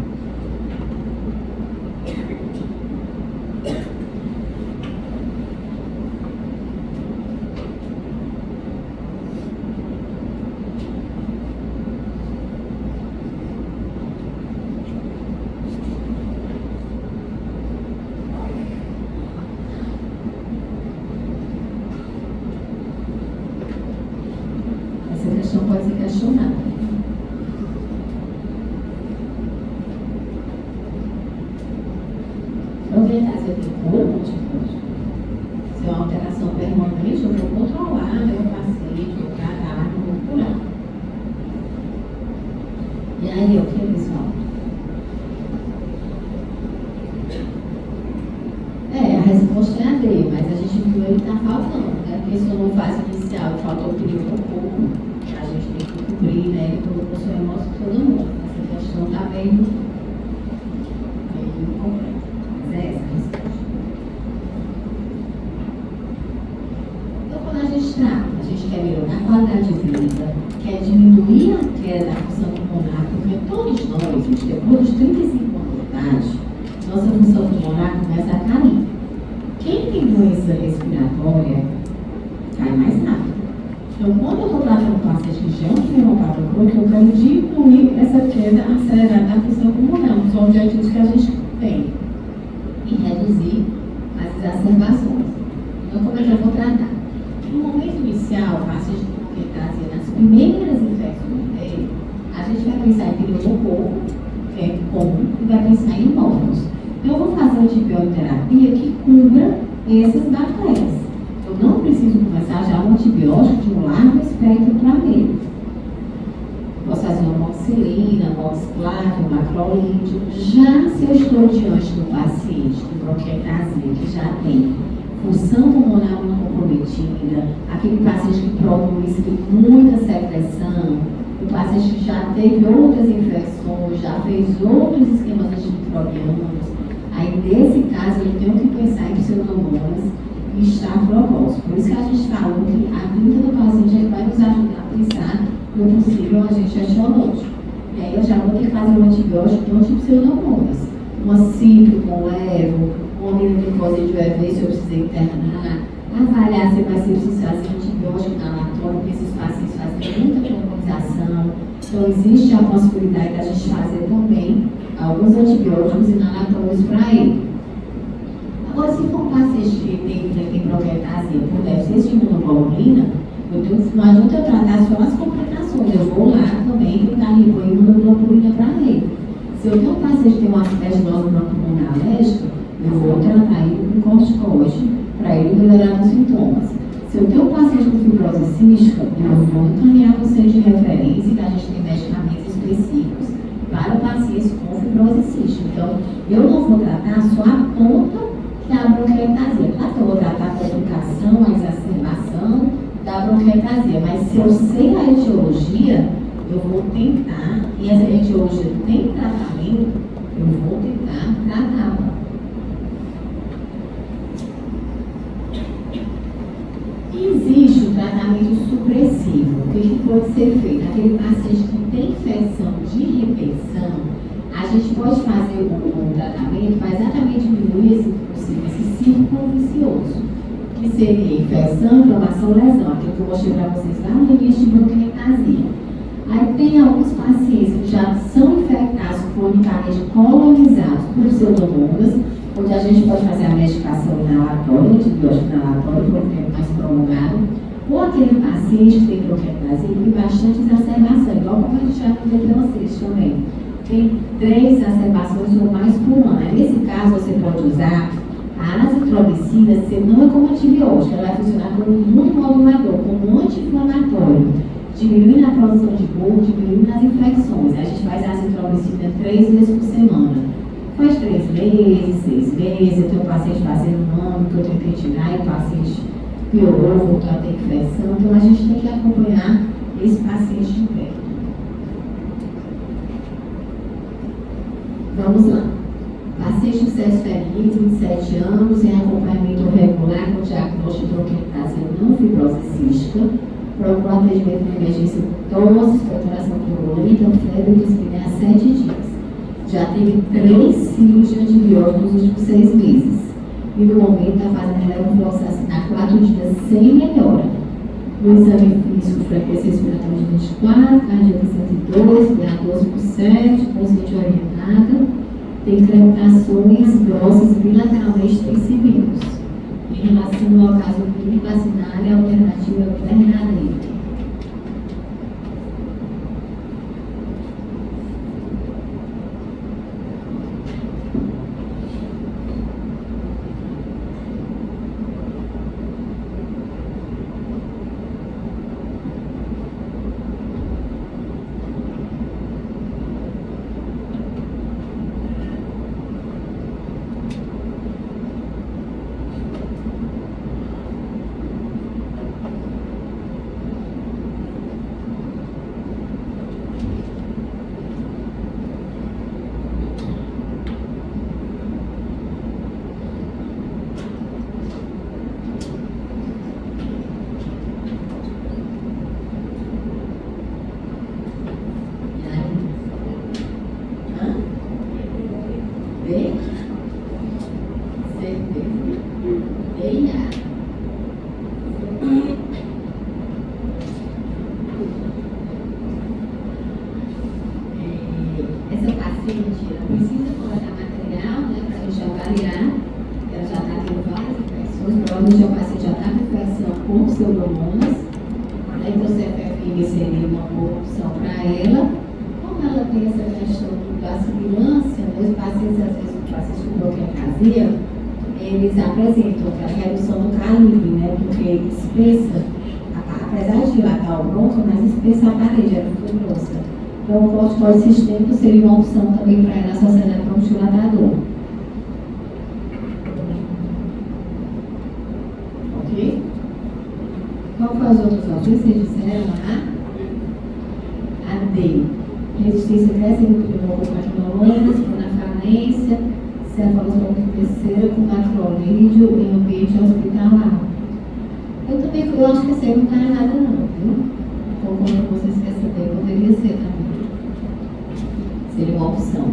Essa questão pode ser questionada. Bronquiectasia tem cura, multifúngica? Se é uma alteração permanente, eu vou controlar meu paciente, vou tratar, eu vou curar. E aí, o que, pessoal? A resposta é a D, mas a gente viu ele está faltando, né? Porque se eu não fase inicial, faltou pedir um pouco, a gente tem que cobrir, né? Ele colocou sua emoção todo mundo. Essa questão está bem completa. Mas é essa a resposta. Então, quando a gente trata, a gente quer melhorar a qualidade de vida, quer diminuir a queda da função pulmonar, porque todos nós, gente, depois dos 35 anos de idade, nossa função pulmonar começa a cair. Quem tem doença respiratória cai mais rápido. Então, quando eu estou tratando um paciente que já tem uma patologia, eu quero diminuir essa queda acelerada da função pulmonar. São objetivos que a gente tem. E reduzir as exacerbações. Então, como é que eu vou tratar? No momento inicial, o paciente com bronquiectasia, nas primeiras infecções dele, a gente vai pensar em pneumococo, que é comum, e vai pensar em mortos. Então, eu vou fazer antibioterapia que cubra essas bactérias. Eu não preciso começar já um antibiótico de um largo espectro para ele. Posso fazer uma amoxicilina, moxiclato, macrolídeo. Já se eu estou diante do paciente com bronquiectasia que já tem função pulmonar muito comprometida, aquele paciente que produz muita secreção, o paciente que já teve outras infecções, já fez outros esquemas antimicrobianos. Aí, nesse caso, eu tenho que pensar em pseudomonas e estafilococos. Por isso que a gente falou que a clínica do paciente é que vai nos ajudar a pensar no possível agente etiológico. E aí eu já vou ter que fazer um antibiótico de antipseudomonas. Uma cipro com levo, uma miliglicose de UEV se eu precisar internar, avaliar se vai ser preciso fazer antibiótico inalatório, porque esses pacientes fazem muita nebulização. Então, existe a possibilidade da gente fazer também alguns antibióticos inalatórios para ele. Agora, se for um paciente que tem bronquiectasia por deficiência de imunoglobulina, não adianta eu tratar só as complicações, eu vou lá também tentar repor imunoglobulina para ele. Se eu tenho um paciente que tem uma aspergilose broncopulmonar alérgica, eu vou tratar ele com corticoide para ele melhorar os sintomas. Se eu tenho um paciente com fibrose cística, eu vou encaminhar você de referência, que a gente tem medicamentos específicos para pacientes com fibrose cística. Então, eu não vou tratar só a ponta que é a bronquiectasia. Claro que eu vou tratar a complicação, a exacerbação da bronquiectasia, mas se eu sei a etiologia, eu vou tentar, e essa etiologia tem tratamento, eu vou tentar tratá-la. Existe o tratamento tratamento supressivo. O que pode ser feito? Aquele paciente que tem infecção de repetição, a gente pode fazer o tratamento para exatamente diminuir esse círculo vicioso, que seria infecção, inflamação, lesão, aquilo que eu mostrei para vocês lá no início de bronquiectasia. Aí tem alguns pacientes que já são infectados cronicamente, colonizados por pseudomonas, onde a gente pode fazer a medicação inalatória, antibiótico inalatório, por um tempo mais prolongado, ou aquele paciente que tem bronquiectasia e tem bastante exacerbação, igual como a gente já falou para vocês também. Tem 3 exacerbações ou mais por ano. Nesse caso, você pode usar a azitromicina, se não é como antibiótico, ela vai funcionar como um imunomodulador, como um anti-inflamatório, diminuindo a produção de bolo, diminuindo as infecções. A gente faz a azitromicina 3 vezes por semana. Faz 3 meses, 6 meses, eu tenho um paciente fazendo um ano, que eu tentei tirar, e o paciente piorou, voltou a ter infecção. Então a gente tem que acompanhar esse paciente de perto. Vamos lá. Paciente de sexo feminino, 27 anos, em acompanhamento regular com diagnóstico de bronquiectasia não fibrose cística, procura atendimento na emergência com tosse, expectoração purulenta, febre e dispneia há 7 dias. Já teve 3 ciclos de antibióticos nos últimos 6 meses. E no momento está fazendo levofloxacina há 4 dias sem melhora. No exame físico, frequência respiratória de 24, cardíaca 102, PA 12%, consciente orientada, tem crepitações grossas bilateralmente extensivinhos. Em relação ao caso clínico, vacinária, a alternativa é o verdadeiro. Essa paciente precisa coletar material, né, para a gente avaliar. Ela já está tendo várias infecções, provavelmente o paciente já está com infecção com pseudomonas, né, então o CFFM seria uma boa opção para ela. Como ela tem essa questão da segurança, né, os pacientes, às vezes, os pacientes com bronquiectasia, eles apresentam a redução do calibre, né, porque espessa, apesar de dilatar o bronco, mas espessa a parede, é muito grossa. Então, o corticoide sistêmico seria uma opção também para ela associada com o dilatador. Ok? Qual foram as outras opções? Vocês disseram a D. Resistência crescente do pneumococcus, pronafalência, cefaloscopia terceira com macrolídeo em ambiente hospitalar. Eu acho que essa aí não está errada não, viu? Concordo com vocês que essa daí poderia ser também. Seria uma opção.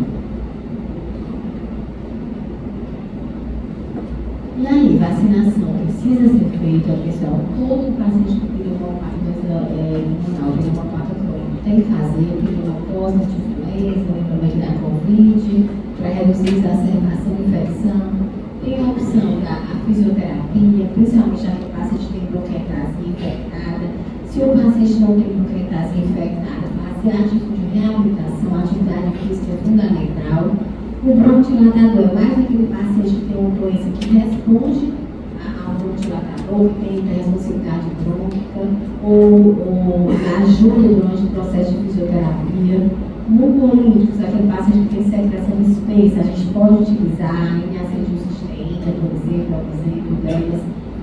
E aí, vacinação precisa ser feita, pessoal? Todo paciente que tem uma pneumopatia crônica tem que fazer pneumococcus, anti-influenza, lembrando da Covid, para reduzir a exacerbação e infecção. Tem a opção da fisioterapia, principalmente aquele paciente que tem bronquiectasia infectada. Se o paciente não tem bronquiectasia infectada, fazer a atitude de reabilitação, a atividade física é fundamental. O bronquidilatador é mais aquele paciente que tem uma doença que responde ao bronquidilatador, que tem hiperresponsividade brônquica, ou ajuda durante o processo de fisioterapia. Mucolíticos, aquele paciente que tem secreção espessa, a gente pode utilizar em acende cisteína, por exemplo, delas,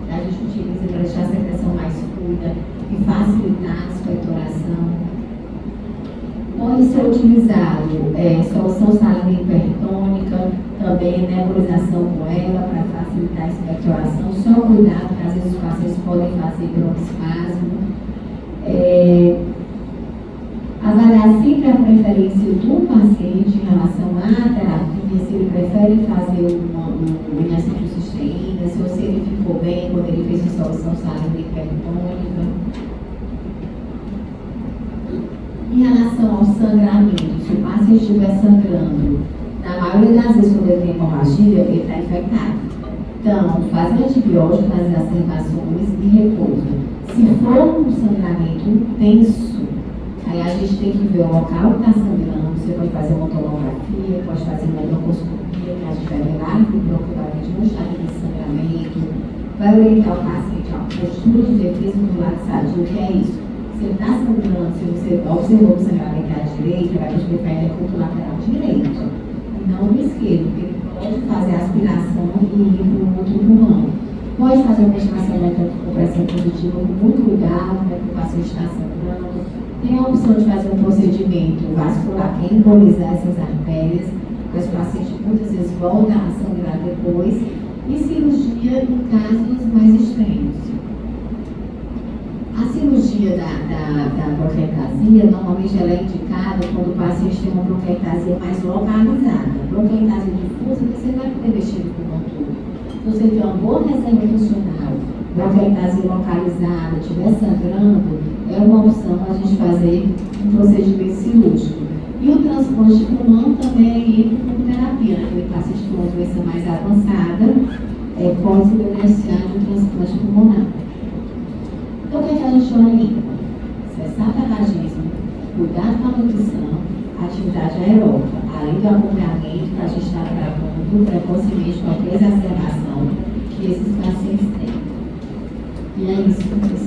a gente utiliza para deixar a secreção mais fluida e facilitar a expectoração. Pode ser utilizado solução salina hipertônica, também nebulização com ela para facilitar a expectoração. Só cuidado, que às vezes os pacientes podem fazer broncoespasmo. Avaliar sempre a preferência do paciente em relação à terapia, se ele prefere fazer um inacetilcisteína, se ele ficou bem quando ele fez a solução salina hipertônica. Em relação ao sangramento, se o paciente estiver sangrando, na maioria das vezes quando ele tem hemorragia, ele está infectado. Então, fazer antibiótico nas exacerbações e repouso. Se for um sangramento intenso, aí a gente tem que ver o local que está sangrando. Você pode fazer uma tomografia, pode fazer uma broncoskopia, que a gente vai ver lá no bronquiolite no estado de sangramento. Vai orientar o paciente a postura de defesa do lado sadio, que é isso. Se ele está sangrando, se você observou o sangramento à direita, vai prescrever ele para o lateral direito, e não no esquerdo, porque ele pode fazer aspiração e ir para o outro pulmão. Pode fazer uma estimação com pressão positiva com muito cuidado, né, porque o paciente está sangrando. Tem a opção de fazer um procedimento vascular, que é embolizar essas artérias, mas o paciente muitas vezes volta a sangrar depois, e cirurgia em casos mais extremos. A cirurgia da bronquiectasia, normalmente ela é indicada quando o paciente tem uma bronquiectasia mais localizada. Bronquiectasia difusa, você vai poder mexer no pulmão todo. Se você tem uma boa reserva funcional, bronquiectasia localizada, estiver sangrando, é uma opção a gente fazer um procedimento cirúrgico. E o transplante de pulmão também é hipopulmonoterapia, aquele paciente com uma doença mais avançada, pode se beneficiar de um transplante pulmonar. Então, o que a gente orienta? Cessar tabagismo, cuidar com a nutrição, atividade aeróbica, além do acompanhamento que a gente está tratando precocemente qualquer exacerbação que esses pacientes têm. E é isso, professor.